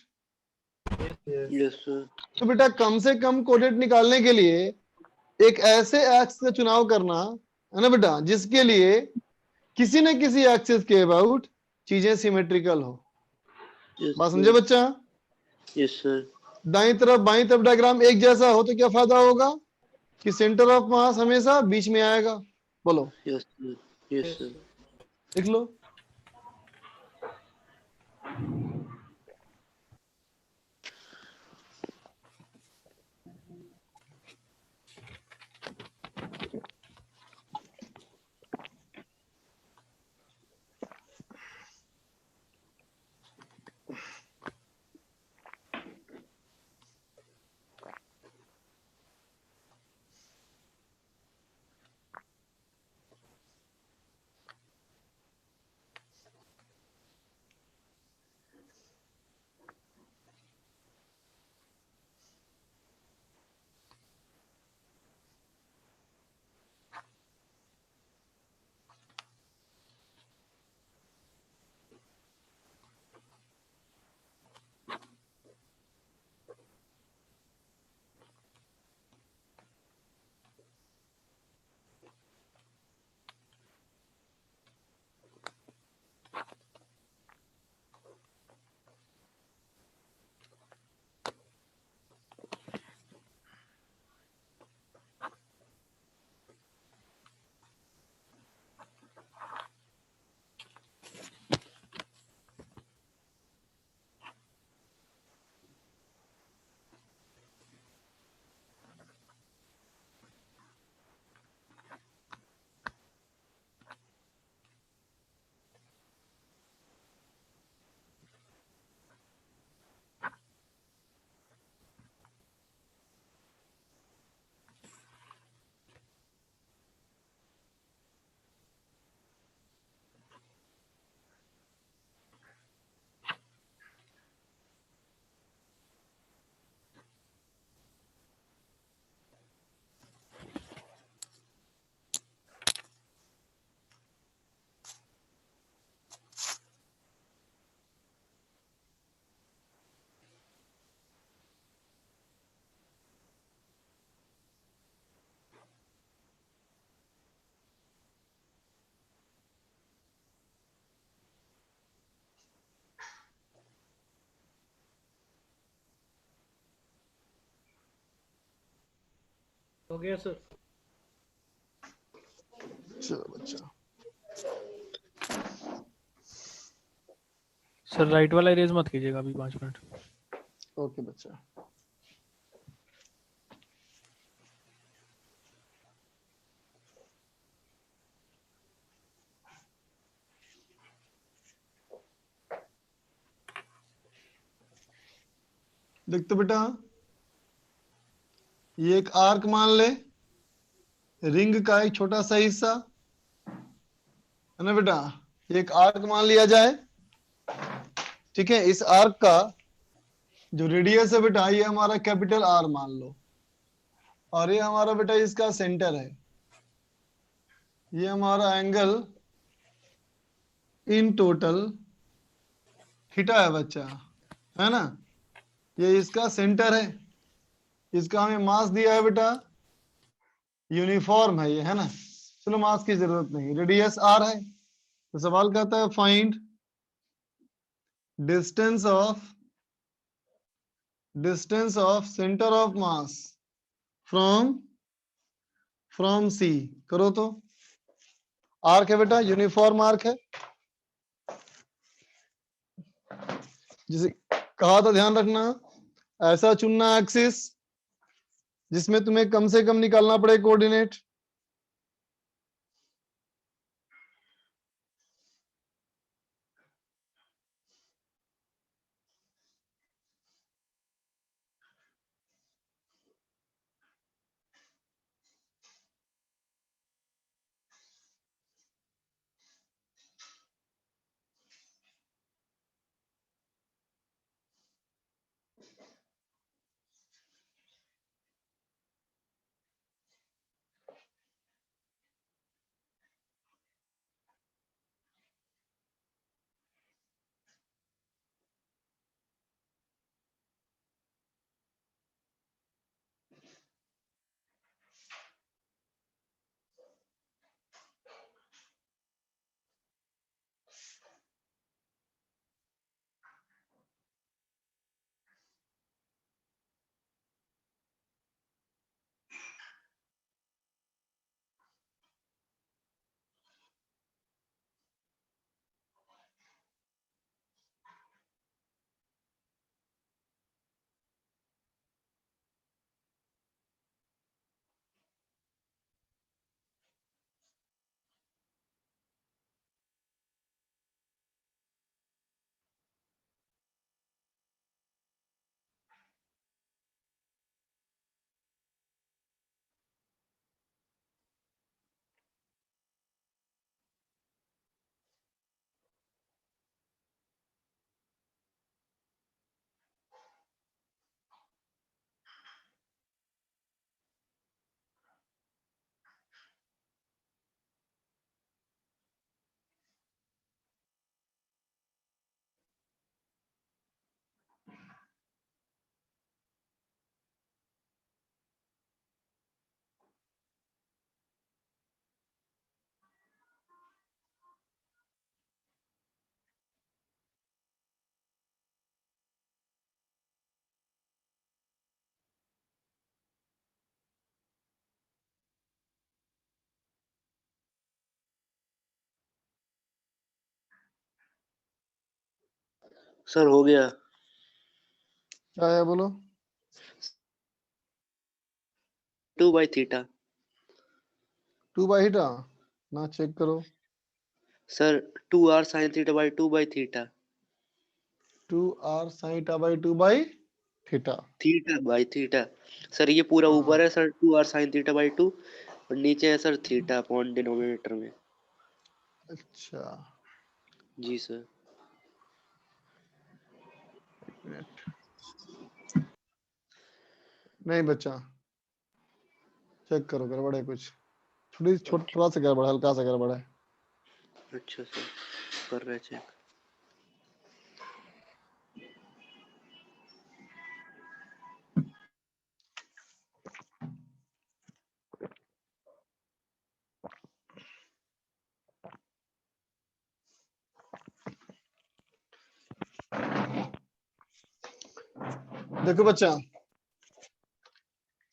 यस सर। तो बेटा कम से कम कोऑर्डिनेट निकालने के लिए एक ऐसे एक्स का चुनाव करना है ना बेटा, जिसके लिए किसी न किसी एक्सिस के अबाउट चीजें सिमेट्रिकल हो। बात समझे बच्चा? Yes sir. दाईं तरफ बाईं तरफ डायग्राम एक जैसा हो तो क्या फायदा होगा कि सेंटर ऑफ मास हमेशा बीच में आएगा। बोलो, यस सर। Yes sir. लिख लो। हो गया सर। चलो बच्चा, सर राइट वाला इरेज मत कीजिएगा अभी 5 मिनट। ओके बच्चा। देख तो बेटा, ये एक आर्क मान ले, रिंग का एक छोटा सा हिस्सा है ना बेटा। ये एक आर्क मान लिया जाए, ठीक है। इस आर्क का जो रेडियस है बेटा, ये हमारा कैपिटल आर मान लो, और ये हमारा बेटा इसका सेंटर है। ये हमारा एंगल इन टोटल थीटा है बच्चा, है ना। ये इसका सेंटर है, इसका हमें मास दिया है बेटा, यूनिफॉर्म है ये, है ना। चलो मास की जरूरत नहीं, रेडियस आर है। तो सवाल कहता है find distance of centre of mass from C. करो तो। आर्क है बेटा, यूनिफॉर्म आर्क है, जिसे कहा था ध्यान रखना, ऐसा चुनना एक्सिस जिसमें तुम्हें कम से कम निकालना पड़े कोऑर्डिनेट। सर हो गया। क्या है बोलो? 2/थीटा। 2/थीटा ना, चेक करो। Sir 2r sin theta by 2/थीटा। 2r sin theta by 2/थीटा। Theta by theta. सर ये पूरा हाँ, ऊपर है sir 2r sin theta by 2 और नीचे है सर थीटा अपॉन डिनोमिनेटर में। अच्छा, जी सर। एक मिनट। नहीं बच्चा, चेक करो, गड़बड़ है कुछ। थोड़ा सा गड़बड़ है, हल्का सा गड़बड़ है। अच्छा सर, कर रहे चेक। देखो बच्चा,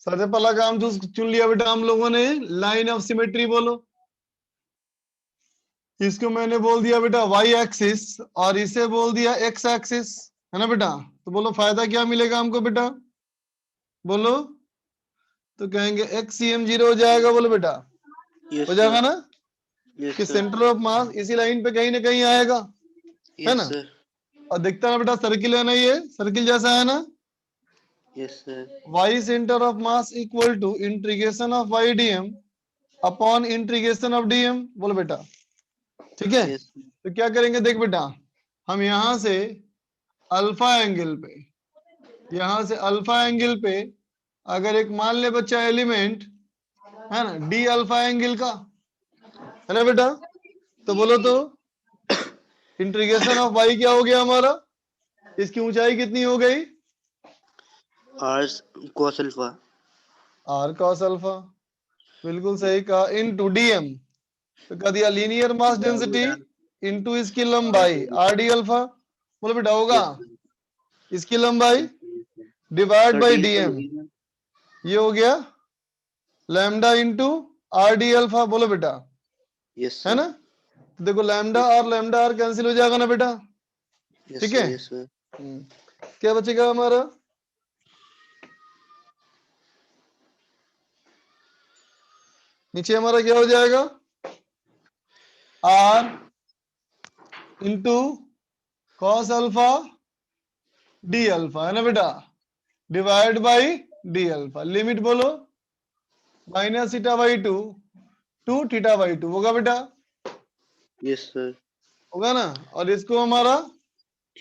सबसे पहला काम चुन लिया बेटा हम लोगों ने, लाइन ऑफ सिमेट्री बोलो। इसको मैंने बोल दिया बेटा वाई एक्सिस और इसे बोल दिया एक्स एक्सिस, है ना बेटा? तो बोलो फायदा क्या मिलेगा हमको बेटा, बोलो। तो कहेंगे एक्स सी एम 0 हो जाएगा, बोलो बेटा, यस हो जाएगा सर। ना? यस कि सर। सेंटर ऑफ मास इसी लाइन पे कहीं ना कहीं आएगा, है यस ना? सर। और दिखता है ना बेटा, सर्किल है ना, ये सर्किल जैसा है ना। Yes sir. Y centre of mass equal to integration of Y DM upon integration of dm, बोलो बेटा, ठीक है? यस। तो क्या करेंगे, देख बेटा, हम यहां से अल्फा एंगल पे, यहां से अल्फा एंगल पे अगर एक मान ले बच्चा एलिमेंट, है ना, डी अल्फा एंगल का, है ना बेटा? तो बोलो तो इंटीग्रेशन ऑफ वाई क्या हो गया हमारा, इसकी ऊंचाई कितनी हो गई? R cos alpha. R cos alpha, बिल्कुल सही कहा, इनटू डीएम, तो कह दिया लीनियर मास डेंसिटी इनटू इसकी लंबाई आर डी अल्फा, बोलो बेटा होगा यस इसकी लंबाई divide sir by D. DM, ये हो गया lambda into R D alpha, बोलो बेटा, यस है सर। ना? तो देखो लैम्डा और लैम्डा आर कैंसिल हो जाएगा ना बेटा, यस ठीक सर। है? Yes sir. क्या बचेगा हमारा? नीचे हमारा क्या हो जाएगा, R into cos alpha D alpha, है ना बेटा, divide by D alpha, limit बोलो minus theta by 2 to theta by 2, होगा बेटा, यस सर। होगा ना? और इसको हमारा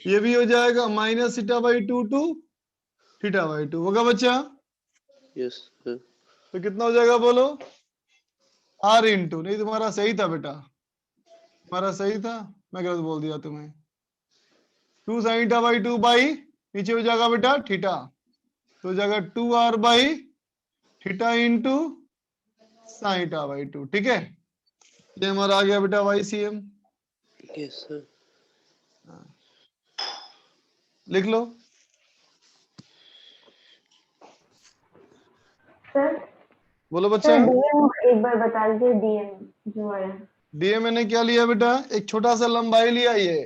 ये भी हो जाएगा minus theta by 2 to theta by 2, होगा बच्चा? Yes sir. तो कितना हो जाएगा बोलो, आर इंटू, नहीं तुम्हारा सही था बेटा, तुम्हारा सही था, मैं गलत बोल दिया तुम्हें, 2 साइन थीटा बाई 2 बाई नीचे हो जाएगा बेटा थीटा, तो हो जाएगा 2r by theta into sine theta by 2, ठीक है? ये हमारा आ गया बेटा y c m, yes sir. लिख लो। सर बोलो बच्चा। सर डीएम एक बार बता दीजिए, डीएम जो आया। डीएम ने क्या लिया बेटा, एक छोटा सा लंबाई लिया, ये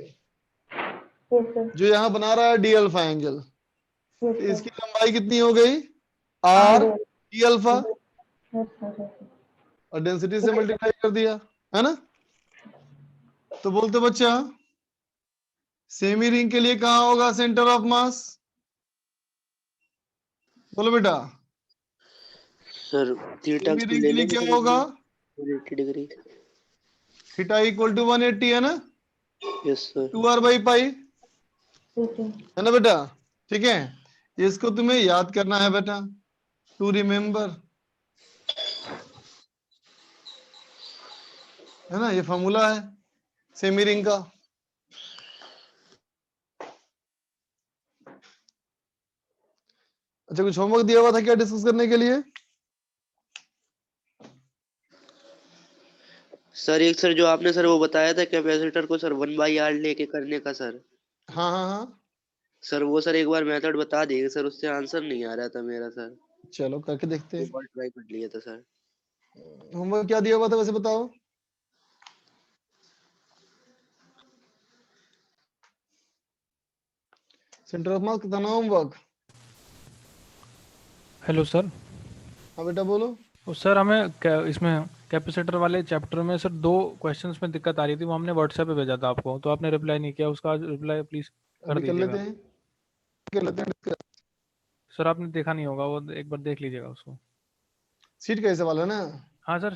यस सर। जो यहाँ बना रहा है डी अल्फा एंगल, यस तो सर। इसकी लंबाई कितनी हो गई, r r d. D alpha, yes sir. Yes और डेंसिटी से मल्टीप्लाई कर दिया, है ना? तो बोलते बच्चा सेमी रिंग के लिए कहाँ होगा सेंटर ऑफ मास, बोलो बेटा, सर थीटा सेमी को रिंग ले के लिए लेंगे क्या सर होगा, 180 डिग्री। थीटा इक्वल टू 180, है ना? Yes sir. 2r by pi, sir. है ना बेटा? ठीक है, इसको तुम्हें याद करना है बेटा, टू रिमेम्बर, है ना? ये फॉर्मूला है सेमी रिंग का। अच्छा, कुछ होमवर्क दिया हुआ था क्या डिस्कस करने के लिए? सर एक सर जो आपने सर वो बताया था कैपेसिटर को सर 1/r लेके करने का सर। हाँ हाँ हाँ, सर वो सर एक बार मेथड बता दिए सर, उससे आंसर नहीं आ रहा था मेरा सर। चलो करके देखते एक हैं। बार ट्राई कर लिया था सर। होमवर्क क्या दिया हुआ था वैसे बताओ। सेंटर ऑफ मास कितना होमवर्क? Hello sir. हाँ बेटा बोलो। सर हमें इसमें कैपेसिटर वाले चैप्टर में सर 2 क्वेश्चंस में दिक्कत आ रही थी, वो हमने व्हाट्सएप पे भेजा था आपको, तो आपने रिप्लाई नहीं किया उसका। आज रिप्लाई प्लीज कर अभी कर लेते दीजिएगा। हैं, कर लेते हैं। सर आपने देखा नहीं होगा, वो एक बार देख लीजिएगा उसको। सीट का ही सवाल है ना? हाँ सर,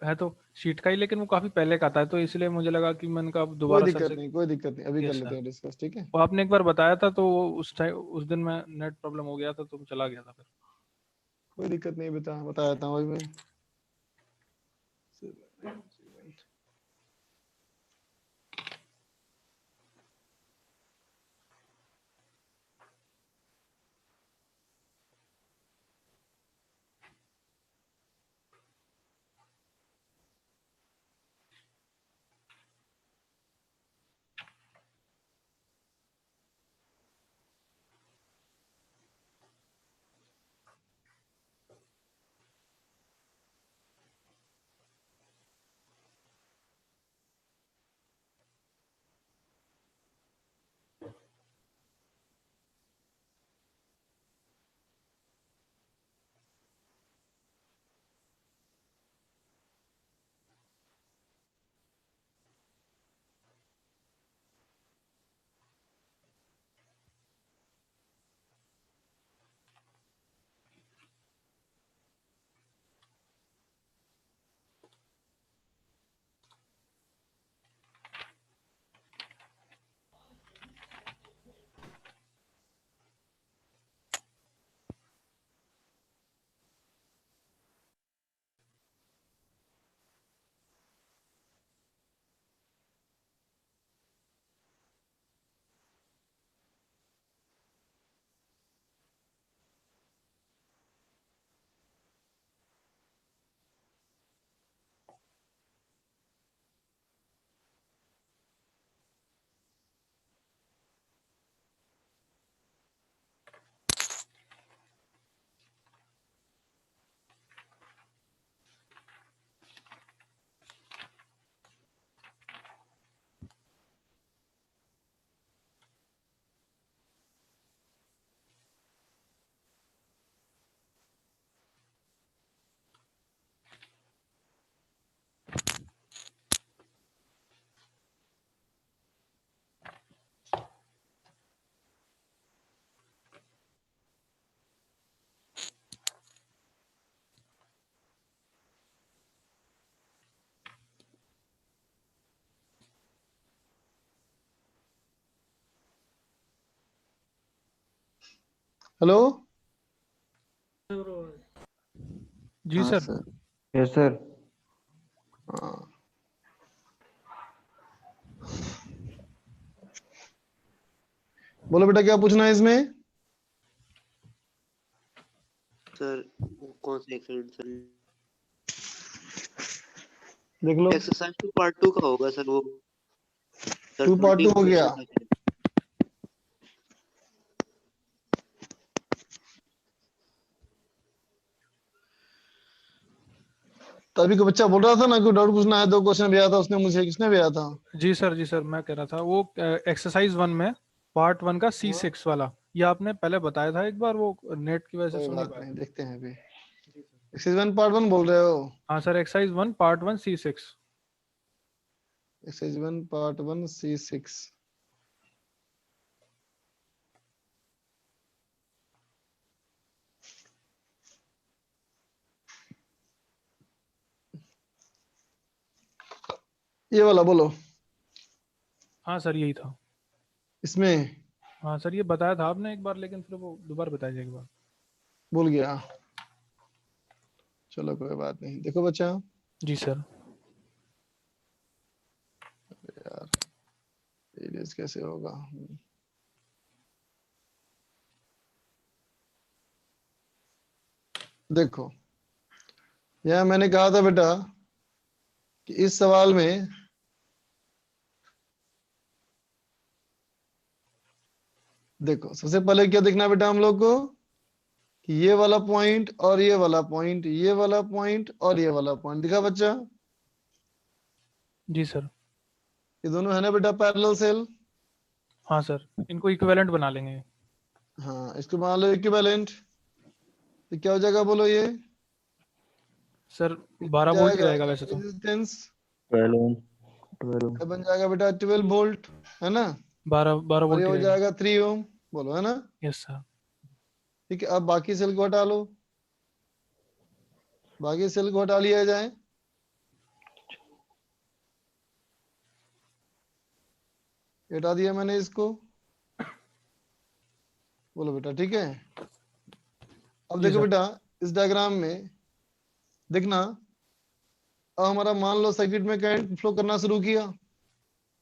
है तो शीट का ही, लेकिन वो काफी पहले का था, तो इसलिए मुझे लगा कि मैंने कहा कोई दोबारा सर दिक्कत से। नहीं, कोई दिक्कत नहीं, अभी कर यस लेते सर। हैं डिस्कस, ठीक है? वो आपने एक बार बताया था, तो वो उस टाइम उस दिन मैं नेट प्रॉब्लम हो गया था तो चला गया था फिर। कोई दिक्कत नहीं बेटा, बता देता हूँ अभी मैं। हेलो। जी हाँ सर। सर। Yes sir. हाँ बोलो बेटा, क्या पूछना है इसमें? सर वो कौन सा एक्सरसाइज सर? देख लो। एक्सरसाइज तो पार्ट 2 का होगा सर वो। सर 2 पार्ट 2 हो गया। 21 तक है। तो अभी को बच्चा बोल रहा था ना कि डाउट पूछना है, 2 क्वेश्चन भी आया था उसने मुझे, किसने भी आया था? जी सर मैं कह रहा था वो एक्सरसाइज 1 में पार्ट 1 का C6 वाला, ये आपने पहले बताया था एक बार, वो नेट की वजह से कोई सुन नहीं बात पाया नहीं, था। देखते हैं अभी। एक्सरसाइज 1 पार्ट 1 बोल रहे हो? हाँ sir, exercise 1 part 1 C6। Exercise 1 part 1 C6। ये वाला बोलो। हाँ सर यही था। इसमें हाँ सर ये बताया था आपने एक बार, लेकिन फिर वो दोबारा बताइए एक बार। भूल गया। चलो कोई बात नहीं, देखो बच्चा। जी सर। यार सीरीज कैसे होगा? देखो, यह मैंने कहा था बेटा कि इस सवाल में देखो, सबसे पहले क्या देखना है बेटा हम लोग को कि ये वाला पॉइंट और ये वाला पॉइंट, ये वाला पॉइंट और ये वाला पॉइंट, दिखा बच्चा? जी सर। ये दोनों है ना बेटा पैरेलल सेल? हाँ सर, इनको इक्विवेलेंट बना लेंगे। हाँ, इसको मान लो इक्विवेलेंट, तो क्या हो जाएगा बोलो ये? सर 12 वोल्ट ही रहेगा वैसे तो। रेजिस्टेंस 12 बन जाएगा बेटा 12 वोल्ट, है ना? 12 और ये वोल्ट ही हो रहेगा। जाएगा 3 ओम, बोलो, है ना? Yes sir. ठीक है, अब बाकी सेल को हटा लो, बाकी सेल को हटा लिया जाए। हटा दिया मैंने इसको, बोलो बेटा, ठीक है? अब जी देखो सर। बेटा, इस डायग्राम में देखना, अब हमारा मान लो सर्किट में करंट फ्लो करना शुरू किया,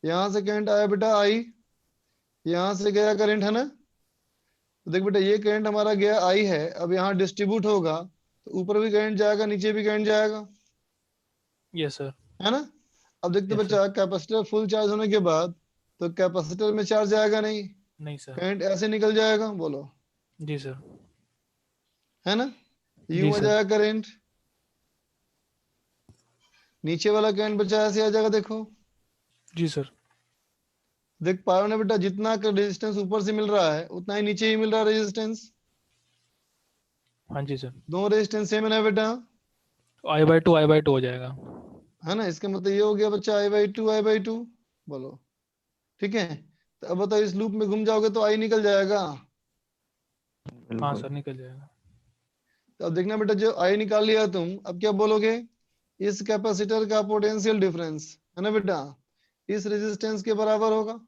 यहाँ से करंट आया बेटा आई, यहाँ से गया करंट, है ना? तो देख बेटा, ये करंट हमारा गया आई है, अब यहाँ डिस्ट्रीब्यूट होगा तो ऊपर भी करंट जाएगा, नीचे भी करंट जाएगा, यस सर। है ना? अब देखते यस सर। बच्चा, कैपेसिटर फुल चार्ज होने के बाद तो कैपेसिटर में चार्ज जाएगा नहीं, नहीं सर। करंट ऐसे निकल जाएगा, बोलो, जी सर। है ना? जी यूं आ सर। जाएगा करंट, नीचे वाला करंट बचा ऐसे आ जाएगा, देखो, जी सर। देख पा रहे हो ना बेटा, जितना रेजिस्टेंस ऊपर से मिल रहा है उतना ही नीचे ही मिल रहा है रेजिस्टेंस, हाँ जी सर। दोनों रेजिस्टेंस सेम है ना बेटा, I/2 हो जाएगा। है ना? इसका मतलब ये हो गया बच्चा I/2 बोलो, ठीक है? तो अब बताओ, इस लूप में घूम जाओगे तो आई निकल जाएगा, हाँ सर निकल जाएगा। तो अब देखना बेटा, जो आई निकाल लिया तुम, अब क्या बोलोगे? इस कैपेसिटर का पोटेंशियल डिफरेंस, है ना बेटा, इस रेजिस्टेंस के बराबर होगा,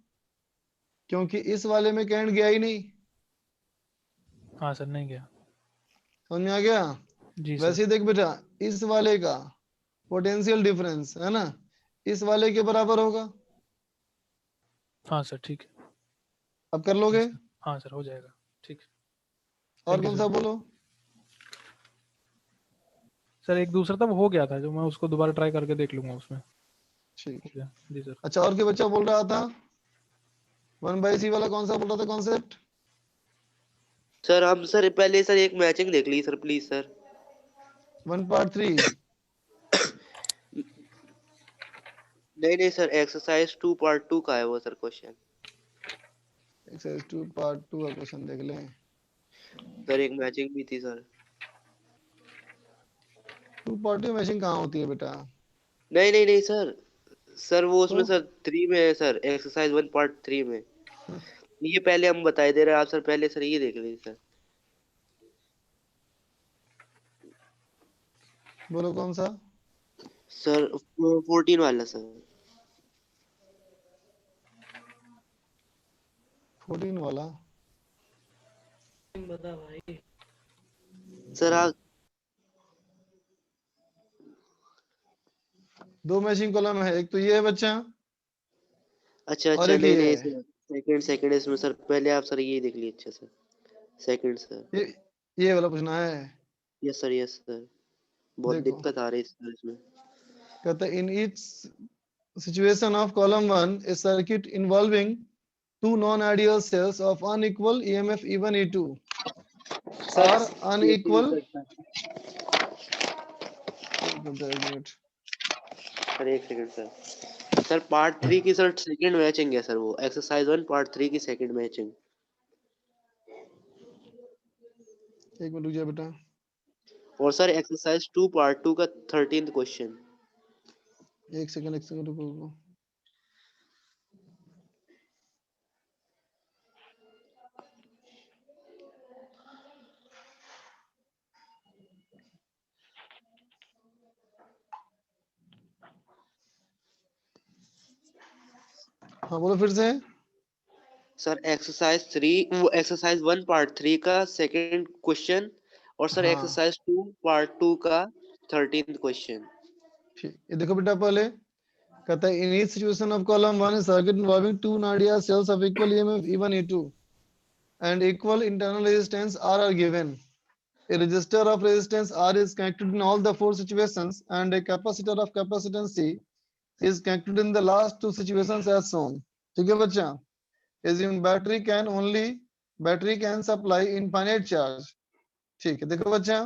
क्योंकि इस वाले में करंट गया ही नहीं, हाँ सर नहीं गया। समझ में आ गया? जी सर। वैसे ही देख बेटा, इस वाले का पोटेंशियल डिफरेंस, है ना, इस वाले के बराबर होगा, हाँ सर ठीक है। अब कर लोगे? सर हाँ सर हो जाएगा। ठीक है। और Thank you, कौन sir. सा बोलो? सर एक दूसरा था वो हो गया था, जो मैं उसको दोबारा ट्राई करके देख लूंगा उसमें। ठीक, हो गया। जी सर। अच्छा, और क्या बच्चा बोल रहा था? 1/c वाला कौन सा बोल रहा था कॉन्सेप्ट? सर हम सर पहले सर एक मैचिंग देख ली सर, प्लीज सर। 1/3 नहीं नहीं सर, एक्सरसाइज 2 पार्ट 2 का है वो सर क्वेश्चन। एक्सरसाइज 2 पार्ट 2 का क्वेश्चन देख लें। सर एक मैचिंग भी थी सर। 2 पार्ट 2 मैचिंग कहाँ होती है बेटा? नहीं नहीं नहीं सर, सर वो उसमें तो सर 3 में है सर, एक्सरसाइज 1 पार्ट 3 में। ये पहले हम बताई दे रहे हैं आप सर, पहले सर ये देख लीजिए सर। बोलो कौन सा? सर 14 वाला सर। 14 वाला? बता भाई। सर आप दो मैचिंग कॉलम है, एक तो ये है बच्चा, अच्छा और अच्छा, एक नहीं ये नहीं है। सर, सेकंड सेकंड इसमें सर, पहले आप सर ये देख लीजिए। अच्छा सर, सेकंड सर। ये ये वाला पूछना है। Yes sir, yes sir. बहुत देखो, दिक्कत आ रही है सर इसमें। कहता है in each situation of column 1 A circuit involving two non-ideal cells of unequal EMF E1 E2 sir are एक unequal। मिनट एक मिनट, सर, एक सेकंड सर। सर पार्ट 3 की सर सेकंड मैचिंग है सर, वो exercise 1 part 3 की second matching. एक minute रुक जा बेटा। और सर एक्सरसाइज 2 पार्ट 2 का 13th क्वेश्चन। एक सेकंड रुको। हाँ बोलो फिर से। सर एक्सरसाइज 1 पार्ट 3 का सेकंड क्वेश्चन, और सर हाँ एक्सरसाइज 2 पार्ट 2 का 13th क्वेश्चन। ठीक, ये देखो बेटा, पहले कहता है in each situation of column 1 circuit involving two non-ideal cells of equal EMF E1 E2 and equal internal resistance R are given. A resistor of resistance R is connected in all the four situations and a capacitor of capacitance C is connected in the last two situations as shown. ठीक है बच्चा? Assume battery can supply infinite charge. ठीक है, देखो बच्चा,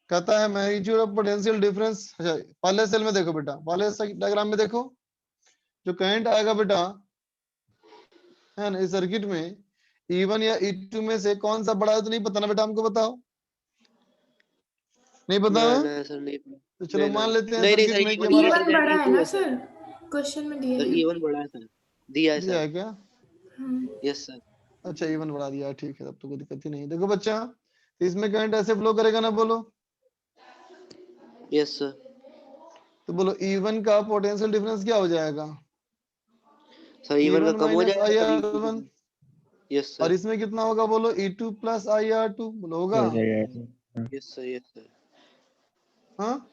कहता है magnitude of potential difference. अच्छा, पहले सेल में देखो बेटा, पहले डायग्राम में देखो, जो करंट आएगा बेटा, है ना, इस सर्किट में E1 या E2 में से कौन सा बड़ा है तो नहीं पता ना बेटा, हमको बताओ। नहीं पता ना ना? ना सर नहीं तो चलो मान लेते हैं नहीं नहीं सर्किट सर में कि E1 हमारा E1 बड़ा है ना सर सर, क्वेश्चन में दिया सर है। E1 बड़ा है सर, दिया है दिया है सर। क्या? Yes sir. अच्छा E1 बढ़ा दिया है, ठीक है, तब तो कोई दिक्कत ही नहीं है। देखो बच्चा, तो इसमें करंट ऐसे फ्लो करेगा ना, बोलो। Yes sir. तो बोलो E1 का पोटेंशियल डिफरेंस क्या हो जाएगा? सर E1 का E1 कम हो माइनस जाएगा सर E2 IR1। यस और सर। इसमें कितना होगा बोलो? E2 प्लस IR2 बोलो, होगा? यस सर यस सर हाँ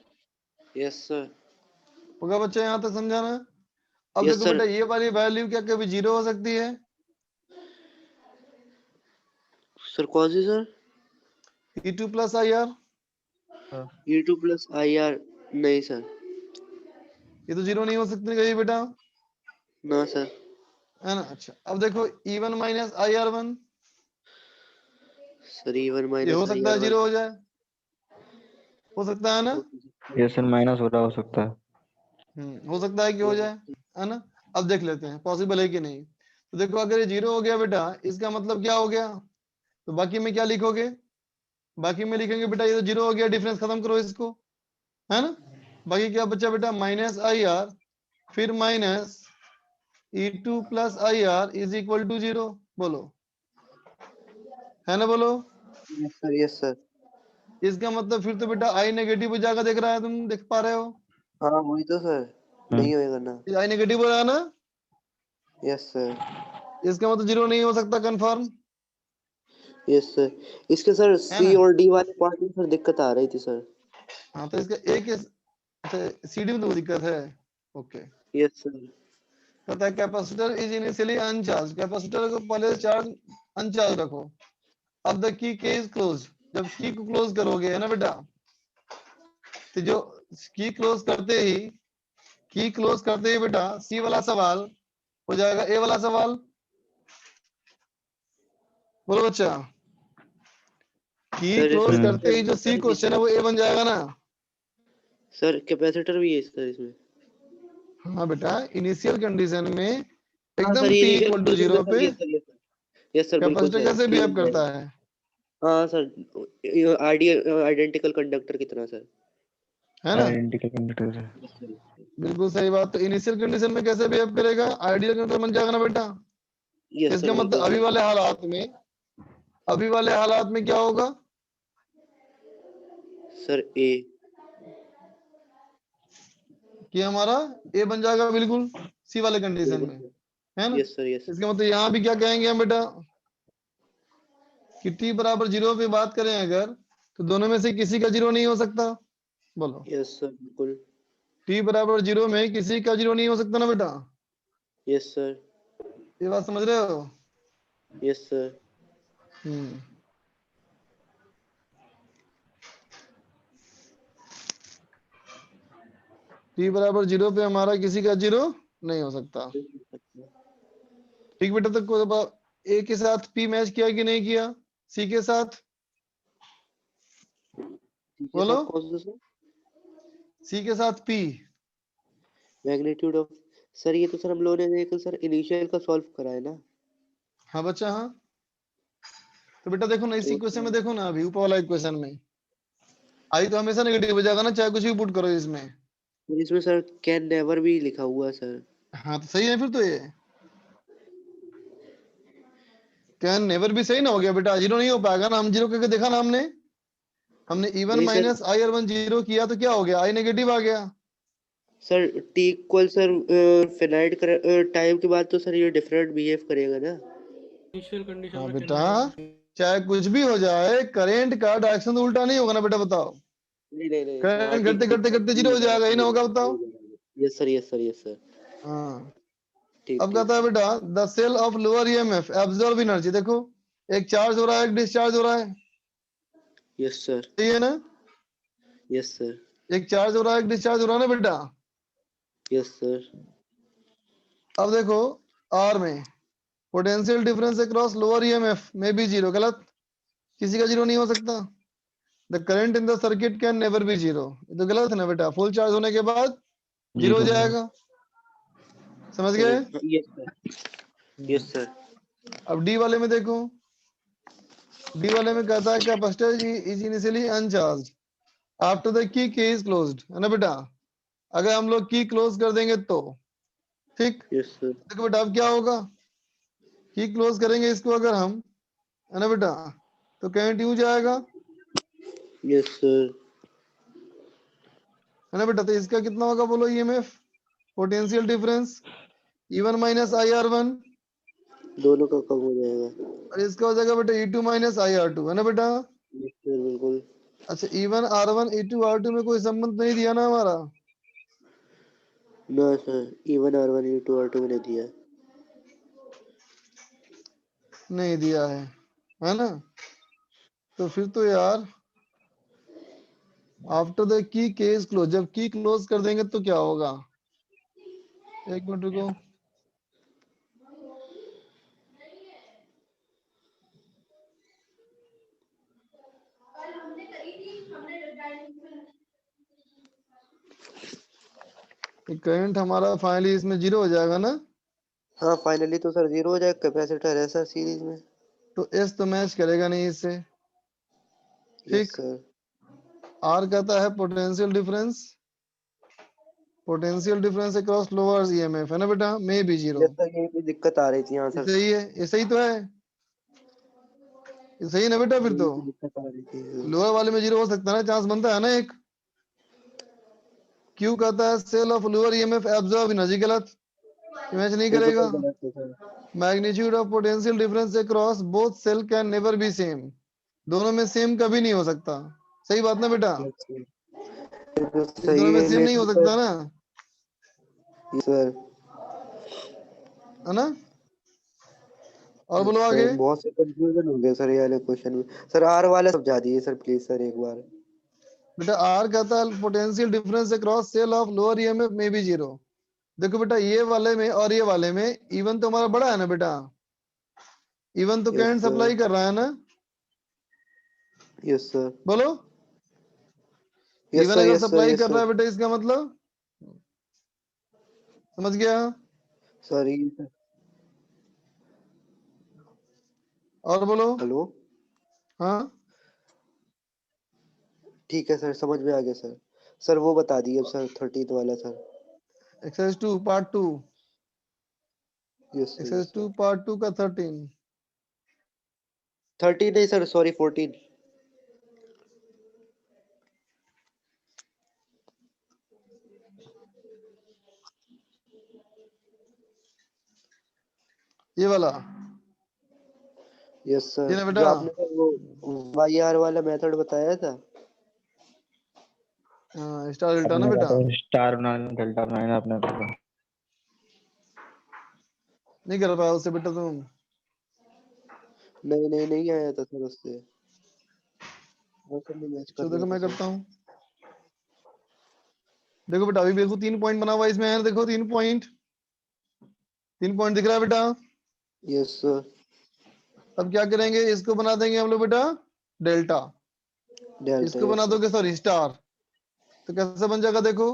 यस सर होगा बच्चा, यहाँ तक समझाना। अब यस देखो सर। बेटा, ये वाली वैल्यू क्या कभी जीरो हो सकती है? सर कौन सी sir? E2 plus IR, E2 plus IR नहीं सर। ये तो जीरो नहीं हो सकती कभी बेटा, ना सर। है ना? अच्छा अब देखो E1 minus IR1, sir E1 ये माइनस हो सकता है IR1 जीरो हो जाए, हो सकता है ना? ये सर माइनस हो रहा हो सकता है। हो सकता है कि हो जाए, है ना? अब देख लेते हैं पॉसिबल है कि नहीं। तो देखो अगर ये जीरो हो गया बेटा, इसका मतलब क्या हो गया? तो बाकी में क्या लिखोगे? बाकी में लिखेंगे बेटा ये तो जीरो हो गया, डिफरेंस खत्म करो इसको, है ना? बाकी क्या बचा बेटा? माइनस IR, फिर minus E2 plus IR is equal to zero, बोलो, है ना? बोलो। Yes sir yes sir. इसका मतलब फिर तो बेटा I नेगेटिव हो जाएगा, देख रहा है, तुम देख पा रहे हो? हाँ वही तो सर, नहीं होएगा ना। I नेगेटिव हो रहा है ना? यस सर इसका मतलब जीरो नहीं हो सकता, कंफर्म, यस सर। इसके सर है C ना? और D वाले पार्ट में सर दिक्कत आ रही थी सर। हाँ तो इसका एक CD में तो दिक्कत है। Okay, yes sir. कहता है कैपेसिटर इज इनिशियली अनचार्ज, कैपेसिटर को पहले चार्ज अनचार्ज रखो। अब द की इज क्लोज, जब की को क्लोज करोगे, है ना बेटा, तो जो की क्लोज करते ही बेटा सी वाला सवाल हो जाएगा ए वाला सवाल, बोलो बच्चा। की सर क्लोज इसमें करते ही जो सी क्वेश्चन है वो ए बन जाएगा ना? सर कैपेसिटर भी है सर इसमें। हाँ बेटा, इनिशियल कंडीशन में हाँ एकदम सर ये t initial equal to condition zero में सर पे yes sir yes sir yes sir बिल्कुल कैपेसिटर सर कैसे ठीक बिहेव है। करता है? हाँ सर आइडेंटिकल कंडक्टर की तरह सर। है ना? आइडेंटिकल कंडक्टर है। यस सर बिल्कुल सही बात। तो इनिशियल कंडीशन में कैसे बिहेव करेगा? आइडियल कंडीशन बन जाएगा ना बेटा? यस इसका सर मतलब बिल्कुल सर। अभी वाले हालात में क्या होगा? सर ए कि हमारा ए बन जाएगा बिल्कुल सी वाले कंडीशन बिल्कुल में, सर। है ना? यस सर यस इसका मतलब यहाँ भी क्या कहेंगे हम बेटा कि t बराबर जीरो पे बात करें अगर, तो दोनों में से किसी का जीरो नहीं हो सकता, बोलो। यस सर बिल्कुल। t बराबर जीरो में किसी का जीरो नहीं हो सकता ना बेटा? यस सर ये बात समझ रहे हो? Yes sir. हम्म t बराबर जीरो पे हमारा किसी का जीरो नहीं हो सकता। ठीक बेटा, तो ए के साथ p मैच किया कि नहीं किया? सी के साथ के बोलो, साथ कौन सा सर? सी के साथ p। मैग्नीट्यूड ऑफ सर ये तो सर हम लोगों ने एक सर इनिशियल का सॉल्व करा है ना। हाँ बच्चा, हाँ तो बेटा देखो ना, इस तो इक्वेशन में देखो ना, अभी ऊपर वाला इक्वेशन में आई तो हमेशा नेगेटिव हो जाएगा ना, चाहे कुछ भी पुट करो इसमें। इसमें सर कैन नेवर भी लिखा हुआ है सर। हाँ तो सही है फिर तो, ये कैन नेवर भी सही ना हो गया बेटा, जीरो नहीं हो पाएगा ना, हम जीरो करके देखा ना हमने E1 नहीं सर माइनस IR1 जीरो किया तो क्या हो गया? आई नेगेटिव आ गया। Sir T equal sir finite time के बाद तो सर ये डिफरेंट बिहेव करेगा ना। इनिशियल कंडीशन हाँ में बेटा, चाहे कुछ भी हो जाए, करेंट का डायरेक्शन तो उल्टा नहीं होगा ना बेटा, बताओ। नहीं नहीं नहीं हाँ करंट टी घटते घटते घटते जीरो हो जाएगा, ये ना होगा, बताओ। Yes sir yes sir yes sir. हाँ ठीक अब ठीक कहता है बेटा the cell of lower EMF absorb energy, देखो एक चार्ज हो रहा है, एक डिस्चार्ज हो रहा है, यस सर सही है ना? यस सर एक चार्ज हो रहा है, एक डिस्चार्ज हो रहा है ना बेटा? Yes sir. अब देखो आर में potential difference across lower EMF में भी जीरो, गलत, किसी का जीरो नहीं हो सकता। The current in the circuit can never B zero, ये तो गलत है ना बेटा, फुल चार्ज होने के बाद जीरो हो जीरो जाएगा, समझ सर गए? Yes sir yes sir. अब डी वाले में देखो, डी वाले में कहता है capacitor is initially अनचार्ज after the key is closed, है ना बेटा। अगर हम लोग की क्लोज कर देंगे तो, ठीक। Yes sir. देखो बेटा अब क्या होगा, की क्लोज करेंगे इसको अगर हम, है ना बेटा, तो करंट यूं जाएगा, यस सर। है ना बेटा। तो इसका कितना होगा बोलो, EMF potential difference E1 minus IR1, दोनों का कम हो जाएगा। और इसका हो जाएगा बेटा E2 माइनस IR2, है ना बेटा। यस सर बिल्कुल। अच्छा E1 R1 E2 R2 में कोई संबंध नहीं दिया ना हमारा, ना sir, E1 R1 E2 R2 मैंने दिया। नहीं दिया है ना। तो फिर तो यार after the key case close, जब की क्लोज कर देंगे तो क्या होगा, एक मिनट रुको। करंट हमारा फाइनली इसमें जीरो हो जाएगा ना, हाँ फाइनली तो सर जीरो हो जाएगा, कैपेसिटर है सर सीरीज में। तो एस तो मैच करेगा नहीं इससे, यस ठीक। सर। आर कहता है potential difference, potential difference across lower EMF, है ना बेटा, may be zero. Yes sir, यही कोई दिक्कत आ रही थी यहाँ ये सर। सही है, ये सही तो है, ये सही है ना बेटा। फिर तो यही कोई दिक्कत आ रही थी। लोअर वाले में जीरो हो सकता है ना, चांस बनता है ना एक। क्यू कहता है cell of lower EMF absorb energy, गलत, मैच नहीं ये तो करेगा। सर गलत है सर। Magnitude of potential difference across both cell can never be same, दोनों में सेम कभी नहीं हो सकता, सही बात ना बेटा, यस सर, ये तो ये दोनों सही में है सेम नहीं हो लेकिन सकता सर। ना, यस सर। है ना। और बोलो सर आगे। बहुत से कंफ्यूजन हो गया सर ये वाले क्वेश्चन में। सर आर वाला समझा दिए सर प्लीज सर एक बार। बेटा आर कहता है potential difference across cell of lower EMF में बी जीरो। देखो बेटा ये वाले में और ये वाले में इवन तो हमारा बड़ा है ना बेटा, इवन तो यस करंट सर। सप्लाई कर रहा है ना, यस सर। बोलो। Yes even sir. अगर यस सर। सप्लाई यस कर रहा सर। है बेटा, इसका मतलब समझ गया। सर ये सर। और बोलो। हेलो। हाँ ठीक है सर, समझ में आ गया सर। सर वो बता दिए अब सर 13th वाला sir. Exercise 2 part 2, yes sir. Exercise yes 2 sir. Part 2 का 13। 13 नहीं सर, सॉरी 14। ये वाला, यस ये सर, ना जो बेटा। आपने सर वो वाई आर वाला मेथड बताया था। हाँ स्टार डेल्टा ना अपने का बेटा, तो स्टार बनाना, डेल्टा बनाना अपने का तो। नहीं कर पाया उससे बेटा तुम। नहीं नहीं नहीं आया था सर उससे, वो सर ने मैच कर चलो दिया देखो था मैं सर। करता हूँ। देखो बेटा अभी बिल्कुल 3 पॉइंट बना हुआ है इसमें, है ना, देखो 3 पॉइंट, 3 पॉइंट दिख रहा है बेटा। Yes sir. अब क्या करेंगे, इसको बना देंगे हम लोग बेटा डेल्टा, डेल्टा। इसको यस बना सर। दोगे सॉरी स्टार। तो कैसे बन जाएगा देखो,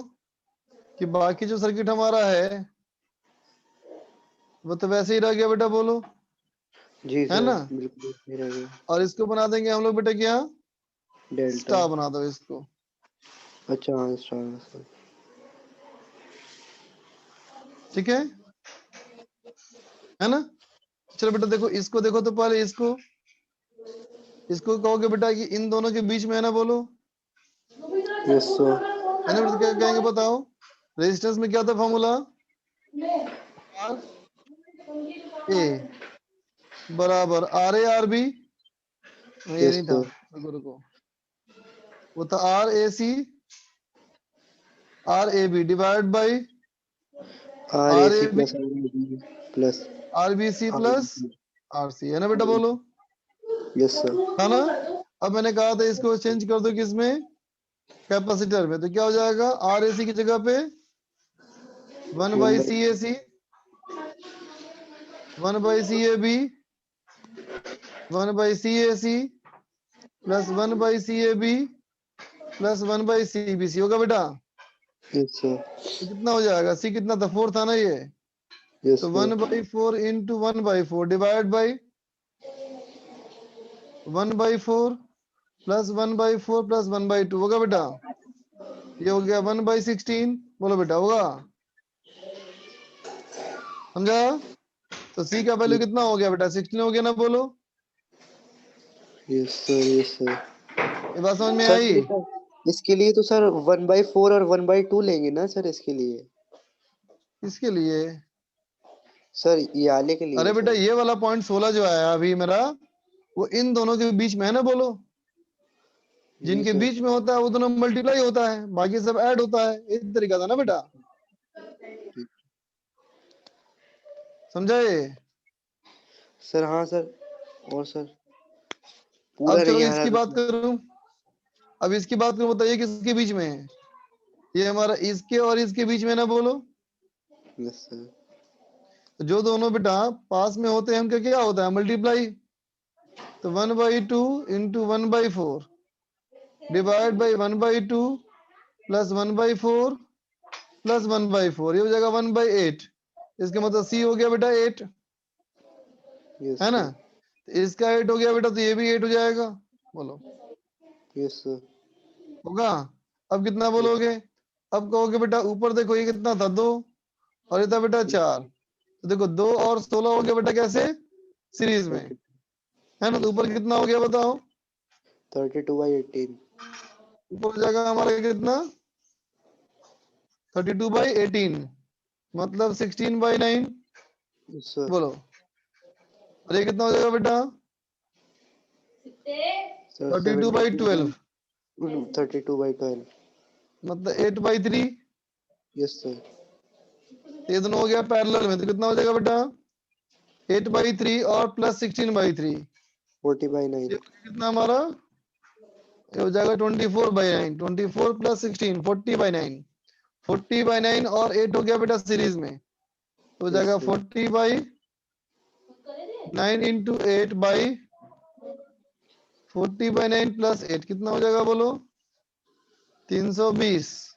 कि बाकी जो सर्किट हमारा है वो तो वैसे ही रह गया बेटा, बोलो, जी है सर ना। बिल्कुल सही रह गया। और इसको बना देंगे हम लोग बेटा क्या, डेल्टा। स्टार बना दो इसको, अच्छा हाँ स्टार सर। ठीक है ना। चलो बेटा देखो इसको, देखो तो पहले इसको कहोगे बेटा कि इन दोनों के बीच में है ना, बोलो, यस सर। है ना बेटा। क्या कहेंगे बताओ, रेजिस्टेंस में क्या था फॉर्मूला, आर ए बराबर आर ए आर बी, ये यस नहीं था, सर। रुको रुको, वो था R A C R A B divide by R A R A C B plus R A B plus R B C R plus R C, है ना बेटा, बोलो, यस सर। है ना। अब मैंने कहा था इसको चेंज कर दो किसमें, कैपेसिटर में, तो क्या हो जाएगा, आर ए सी की जगह पे 1 by C A C, 1 by C A B, 1 by C A C plus 1 by C A B plus 1 by C B C होगा बेटा। Yes sir. तो कितना हो जाएगा, सी कितना था, 4 था ना ये, Yes, तो sir. 1/4 into 1/4 divide by 1/4 plus 1/4 plus 1/2 होगा बेटा। ये हो गया 1/16। बोलो बेटा होगा, समझा? तो सी का वैल्यू कितना हो गया बेटा? 16 हो गया ना, बोलो। Yes, sir. Yes, sir. ये बात समझ में सर आई? इसके लिए तो सर 1/4 और 1/2 लेंगे ना सर इसके लिए। इसके लिए सर ये आले के लिए अरे बेटा सर। ये वाला पॉइंट 16 जो आया अभी मेरा, वो इन दोनों के बीच में है ना, बोलो। जी जिनके सर। बीच में होता है वो दोनों मल्टीप्लाई होता है, बाकी सब ऐड होता है। इस तरीका था ना बेटा, समझाए? सर हाँ सर। और सर अब पूरा चलो नहीं आ इसकी रहा बात था। करूं। अब इसकी बात करूं, बताइए किसके बीच में है? ये हमारा इसके और इसके बीच में ना, बोलो। Yes sir. तो जो दोनों बेटा पास में होते हैं उनका क्या होता है? मल्टीप्लाई। तो 1/2 into 1/4 divide by 1/2 plus 1/4 plus 1/4, ये हो जाएगा 1/8। इसका मतलब सी हो गया बेटा 8, यस है ना? सर। तो इसका 8 हो गया बेटा, तो ये भी 8 हो जाएगा। बोलो यस सर। होगा? अब कितना बोलोगे? अब कहोगे बेटा ऊपर देखो ये कितना था, 2, और ये था बेटा 4। तो देखो 2 और 16 हो गया बेटा, कैसे? सीरीज में, है ना? तो ऊपर कितना हो गया बताओ? 32/18। ऊपर हो जाएगा हमारा कितना? 32/18, मतलब 16/9। Yes sir. बोलो, और ये कितना हो जाएगा बेटा? सर 32/12, 32/12। मतलब 8/3। Yes sir. ये दोनों हो गया पैरेलल में, तो कितना हो जाएगा बेटा? 8/3 और प्लस 16/3, 40/9। ये हो गया कितना हमारा? ये हो जाएगा 24/9। 24 प्लस 16, 40/9। 40/9 और 8 हो गया बेटा सीरीज में, तो हो यस जाएगा सर। 40/9 इंटू 8/40/9 प्लस 8, कितना हो जाएगा बोलो? 320।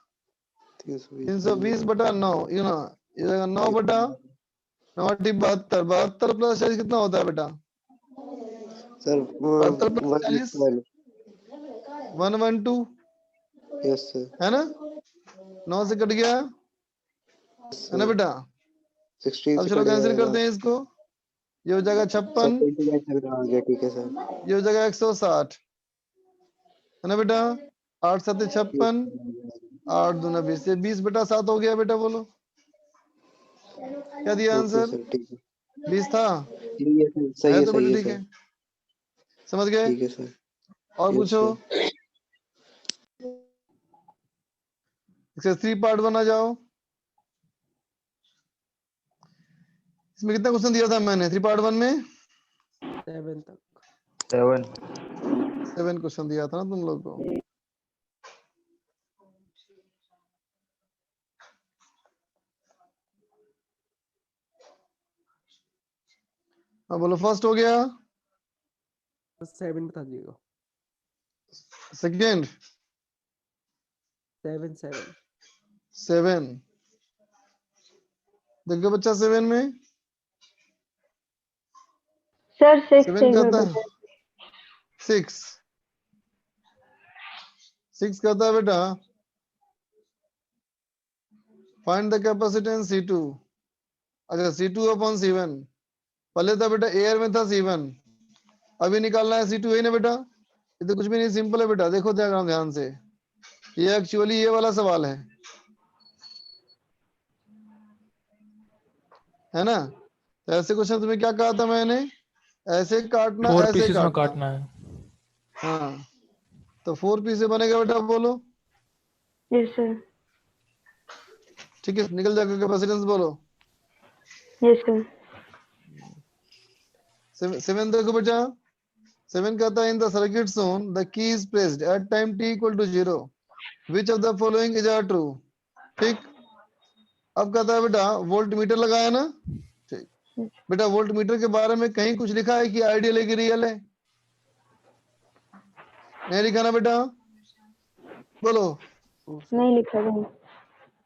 320। 320/9, ये ना, ये जाएगा 9/9 72। 72 प्लस 40 कितना होता है बेटा? Sir 72 plus 40 112। 112, yes sir. है ना? 9 से कट गया, है ना बेटा? 16 अब से चलो कट कैंसिल जाएगा। करते हैं इसको। ये हो जाएगा सर 56, 29 आ गया। ठीक है सर। ये हो जाएगा 160, है ना बेटा? 8 7 56, 8 2 20, ये 20 बेटा 7 हो गया बेटा। बोलो क्या दिया ओके आंसर? सर। ठीक है। 20 था, ठीक है सर। सही है है तो सही बेटा है ठीक सर। है, समझ गए? ठीक है सर। और यस पूछो। सर। इसका 3 पार्ट बना जाओ। इसमें कितना क्वेश्चन दिया था मैंने 3 पार्ट 1 में? 7 तक। 7। 7 क्वेश्चन दिया था ना तुम लोग को। हाँ बोलो, फर्स्ट हो गया, 7 बता दिएगा। सेकंड 7 7। 7। देखो बच्चा 7 में, Sir, 6 7 एक बार कहता है बता 6। 6 कहता है बेटा फाइंड द कैपेसिटेंस C2। अच्छा C2 अपॉन C1, पहले था बेटा एयर में था C1, अभी निकालना है C2, है ना बेटा? ये तो कुछ भी नहीं, सिंपल है बेटा। देखो ध्यान ध्यान से, ये एक्चुअली ये वाला सवाल है ना? तो ऐसे क्वेश्चन तुम्हें क्या कहा था मैंने? ऐसे काटना, 4 ऐसे पीसेस में काटना। काटना है। हाँ, तो 4 पीस से बनेगा बेटा, बोलो। Yes, sir. ठीक है, निकल जाएगा कैपेसिटेंस, बोलो। Yes, sir. 7 देखो बेटा, 7 कहता है in the circuit shown the key is placed at time t equal to 0, which of the following is are true. ठीक, अब कहता है बेटा वोल्ट मीटर लगाया ना। ठीक बेटा, वोल्ट मीटर के बारे में कहीं कुछ लिखा है कि आइडियल है कि रियल है? नहीं लिखा ना बेटा, बोलो। नहीं लिखा है।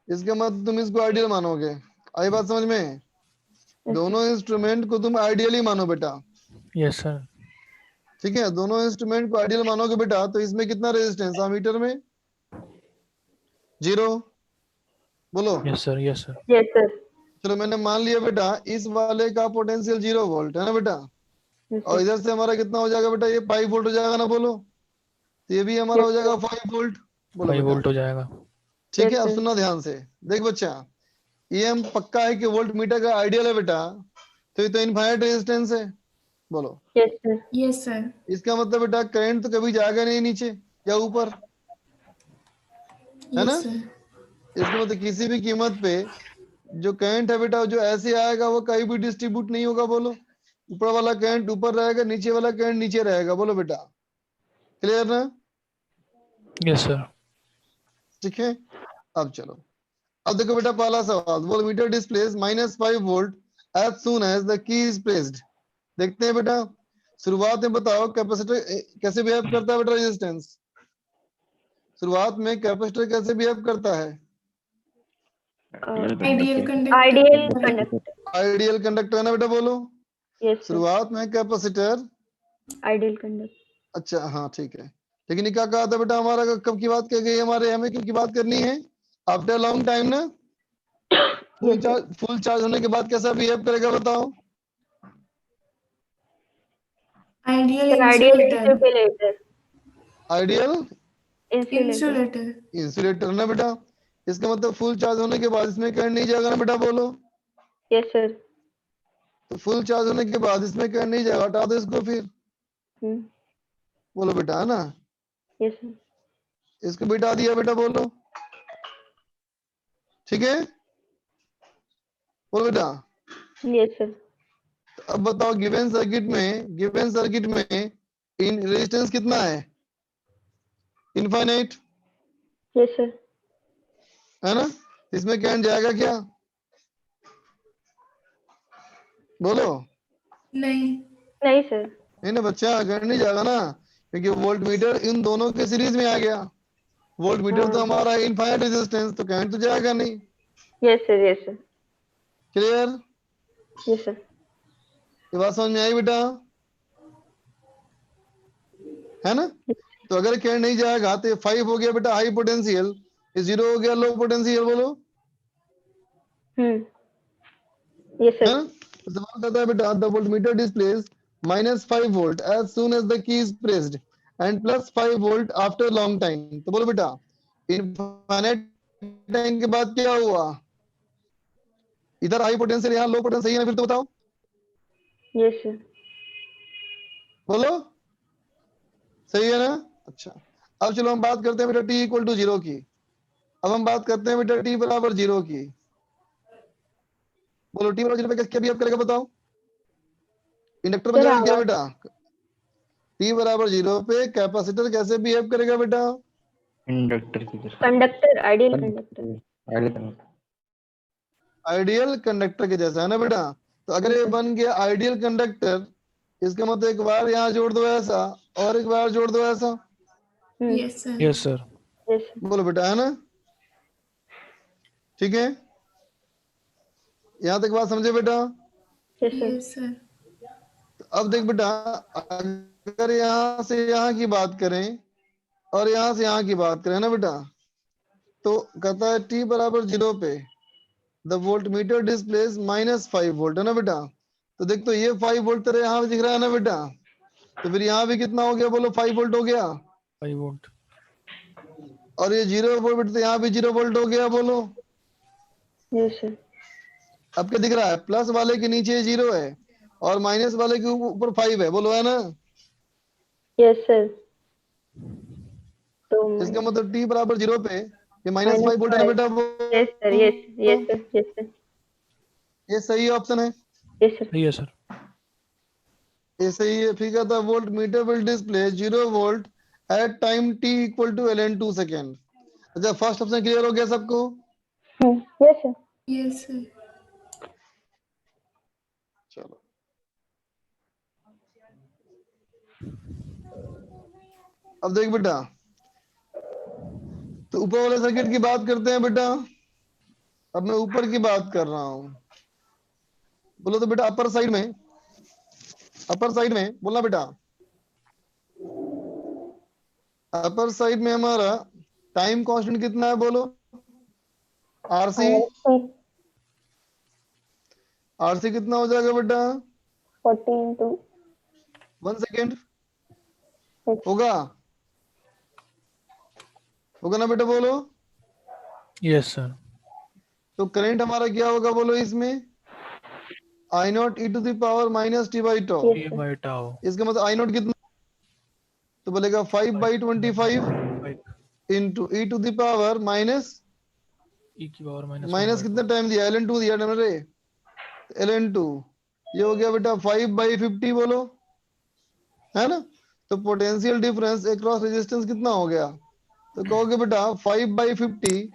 इसके मतलब तुम इसको आइडियल मानोगे। आई बात समझ में? दोनों इंस्ट्रूमेंट को तुम आइडियली मानो बेटा, यस सर। ठीक है, दोनों इंस्ट्रूमेंट को आइडियल मानोगे बेटा, तो इसमें कितना रेजिस्टेंस अमीटर में? 0। बोलो। Yes sir. Yes sir. Yes, sir. चलो मैंने मान लिया बेटा इस वाले का पोटेंशियल 0 वोल्ट है ना बेटा, Yes, और sir. इधर से हमारा कितना हो जाएगा बेटा, ये 5 वोल्ट हो जाएगा ना, बोलो। तो ये भी हमारा Yes, हो sir. जाएगा 5 वोल्ट। बोलो 5 बेटा, वोल्ट हो जाएगा। ठीक Yes, है। अब sir. सुनना ध्यान से, देख बच्चा, ये हम पक्का है कि वोल्ट मीटर का आइडियल है बेटा, तो ये तो इनफाइनाइट रेजिस्टेंस है। बोलो, Yes, sir. Yes sir. इसका मतलब बेटा करंट तो कभी जाएगा नहीं नीचे या ऊपर, है ना। Yes sir. इसका मतलब किसी भी कीमत पे जो करंट है बेटा, जो ऐसे आएगा वो कहीं भी डिस्ट्रीब्यूट नहीं होगा। बोलो, ऊपर वाला करंट ऊपर रहेगा, नीचे वाला करंट नीचे रहेगा। बोलो बेटा, क्लियर ना। Yes sir. ठीक है। अब चलो, अब देखो बेटा पहला सवाल, voltmeter displays -5 volt as soon as the key is placed. देखते हैं बेटा, शुरुआत में बताओ कैपेसिटर कैसे बिहेव करता है बेटा, रेजिस्टेंस शुरुआत में कैपेसिटर कैसे बिहेव करता है? Ideal Ideal conductor. conductor. Ideal conductor है ना बेटा, बोलो। Yes, sir. शुरुआत में कैपेसिटर, Ideal conductor. अच्छा हाँ ठीक है। लेकिन ये क्या कहा था बेटा हमारा, कब की बात कह गई हमारे, हमें कब की बात करनी है? आफ्टर लॉन्ग टाइम ना। Yes, sir. फुल चार्ज होने के बाद कैसा बिहेव करेगा बताओ? Ideal Sir, ideal insulator. insulator. Ideal Insulator. Insulator. Insulator ना बेटा। इसका मतलब फुल चार्ज होने के बाद इसमें करंट नहीं जाएगा ना बेटा, बोलो। Yes, sir. तो फुल चार्ज होने के बाद इसमें करंट नहीं जाएगा, हटा दो इसको फिर। Hmm. बोलो बेटा, है ना। Yes, sir. इसको बिठा दिया बेटा, बोलो। ठीक है, बोलो बेटा। Yes, sir. तो अब बताओ गिवन सर्किट में इन रेजिस्टेंस कितना है? Infinite, Yes, sir. है ना। इसमें करंट जाएगा क्या? बोलो। नहीं। नहीं sir. नहीं ना बच्चा, करंट नहीं जाएगा ना, क्योंकि वोल्ट मीटर इन दोनों के सीरीज में आ गया। वोल्ट मीटर तो हाँ. हमारा इनफाइनाइट रेजिस्टेंस, तो करंट तो जाएगा नहीं। Yes, sir. Yes, sir. Clear? Yes, sir. ये बात समझ में आई बेटा, है ना। तो अगर करंट नहीं जाएगा तो 5 हो गया बेटा हाई पोटेंशियल, 0 हो गया लो पोटेंशियल। बोलो, Hmm. Yes, है sir. ना। तो सवाल कहता है बेटा the voltmeter displays -5 volt as soon as the key is pressed and +5 volt after long time. तो बोलो बेटा इनफाइनाइट टाइम के बाद क्या हुआ? इधर हाई पोटेंशियल, यहाँ लो पोटेंशियल, सही है ना? फिर तो बताओ, Yes, sir. बोलो सही है ना। अच्छा, अब चलो हम बात करते हैं बेटा t = 0 की। अब हम बात करते हैं बेटा t = 0 की। बोलो t = 0 पे क्या बिहेव करेगा बताओ? इंडक्टर में Sir, जाएगा क्या आवाज. बेटा? t = 0 पे कैपेसिटर कैसे बिहेव करेगा बेटा? इंडक्टर की तरह। Conductor. Ideal conductor. Ideal conductor के जैसा, है ना बेटा। तो अगर ये बन गया आइडियल कंडक्टर, इसका मतलब एक बार यहाँ जोड़ दो ऐसा और एक बार जोड़ दो ऐसा। Hmm. Yes sir. Yes sir. Yes, sir. बोलो बेटा, है ना। ठीक है, यहाँ तक बात समझे बेटा? Yes, sir. Yes sir. तो अब देख बेटा, अगर यहाँ से यहाँ की बात करें और यहाँ से यहाँ की बात करें ना बेटा, तो कहता है t = 0 पे द वोल्टमीटर डिस्प्लेस -5 वोल्ट, है ना बेटा। तो देख, तो ये 5 वोल्ट तेरे यहाँ पे दिख रहा है ना बेटा, तो फिर यहाँ भी कितना हो गया? बोलो 5 वोल्ट हो गया। 5 वोल्ट। और ये 0 वोल्ट, तो यहाँ भी 0 वोल्ट हो गया। बोलो, Yes, sir. अब क्या दिख रहा है? प्लस वाले के नीचे 0 है और माइनस वाले के ऊपर 5 है। बोलो, है ना। Yes, sir. तो इसका मतलब t = 0 पे ये -5 वोल्ट है ना -5. बेटा। Yes, sir. Yes. Yes, sir. Yes, sir. ये सही ऑप्शन है, Yes, sir. सही है सर। ये सही है। फिर कहता है voltmeter will display 0 volt at time t = ln2 second. अच्छा, फर्स्ट ऑप्शन क्लियर हो गया सबको? Hmm. Yes, sir. Yes sir. चलो, अब देख बेटा, तो ऊपर वाले सर्किट की बात करते हैं बेटा। अब मैं ऊपर की बात कर रहा हूं। बोलो तो बेटा अपर साइड में बोलना बेटा। अपर साइड में हमारा टाइम कांस्टेंट कितना है बोलो। आरसी आरसी कितना हो जाएगा बेटा 40 into 1 सेकेंड होगा ना बेटा बोलो। Yes sir. तो करंट हमारा क्या होगा बोलो इसमें I naught E to the power minus T by tau. ये बाय टाउ इसका मतलब आई नॉट कितना तो बोलेगा 5/25 into E to the power minus E की पावर माइनस कितना टाइम दिया ln2 दिया ना रे ln2 ये हो गया बेटा 5/50 बोलो है ना। तो पोटेंशियल डिफरेंस अक्रॉस रेजिस्टेंस कितना हो गया तो कहोगे बेटा 5/50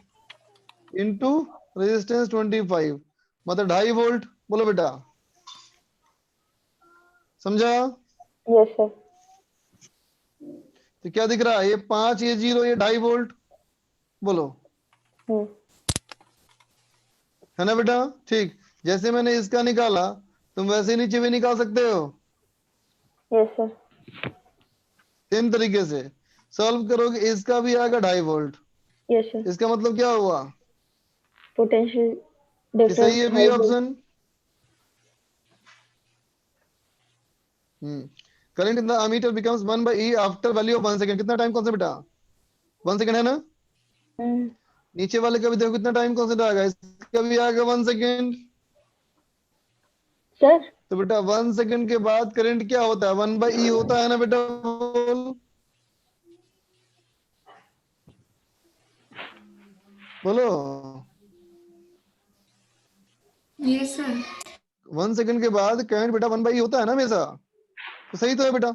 इंटू रेजिस्टेंस 25 मतलब 2.5 वोल्ट बोलो बेटा। समझा। yes sir तो क्या दिख रहा है ये 5 ये 0 ये 2.5 वोल्ट बोलो है ना बेटा। ठीक जैसे मैंने इसका निकाला तुम वैसे नीचे भी निकाल सकते हो yes sir सेम तरीके से सॉल्व करोगे इसका भी आएगा 2.5 वोल्ट। yes sir इसका मतलब क्या हुआ potential कि सही है difference be 2 volt option. Current in the ammeter becomes 1/e after value of 1 second. कितना टाइम कौन सा बेटा 1 सेकंड है ना। नीचे वाले का भी देखो कितना टाइम कौन सा आएगा इसका भी आएगा 1 सेकंड। sir तो बेटा 1 सेकंड के बाद करंट क्या होता है 1/e होता है ना बेटा बोलो। yes sir 1 सेकंड के बाद करंट बेटा 1/e होता है ना हमेशा तो सही तो है बेटा।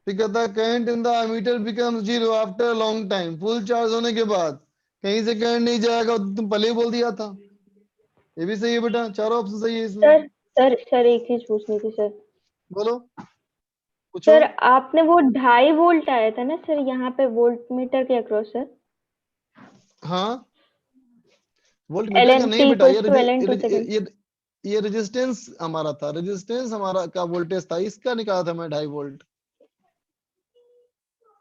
फिर कहता है current in the ammeter becomes 0 after long time. Full charge होने के बाद कहीं से करंट नहीं जाएगा तुम पहले ही बोल दिया था। ये भी सही है बेटा चारों ऑप्शन सही है इसमें। सर एक चीज पूछनी थी सर। बोलो पूछो। सर आपने वो 2.5 वोल्ट आया था ना सर यहाँ पे वोल्ट मीटर के अक्रॉस सर हाँ वोल्ट मीटर का नहीं बेटा LN सेकंड। ये रेजिस्टेंस हमारा था रेजिस्टेंस हमारा का वोल्टेज था इसका निकाला था मैं 2.5 वोल्ट।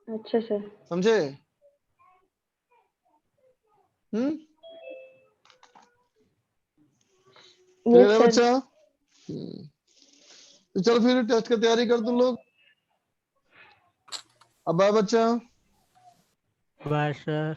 अच्छा सर समझे। क्लियर यस है सर बच्चा। तो चलो फिर टेस्ट की तैयारी कर तुम लोग। अब आए बच्चा बाय सर।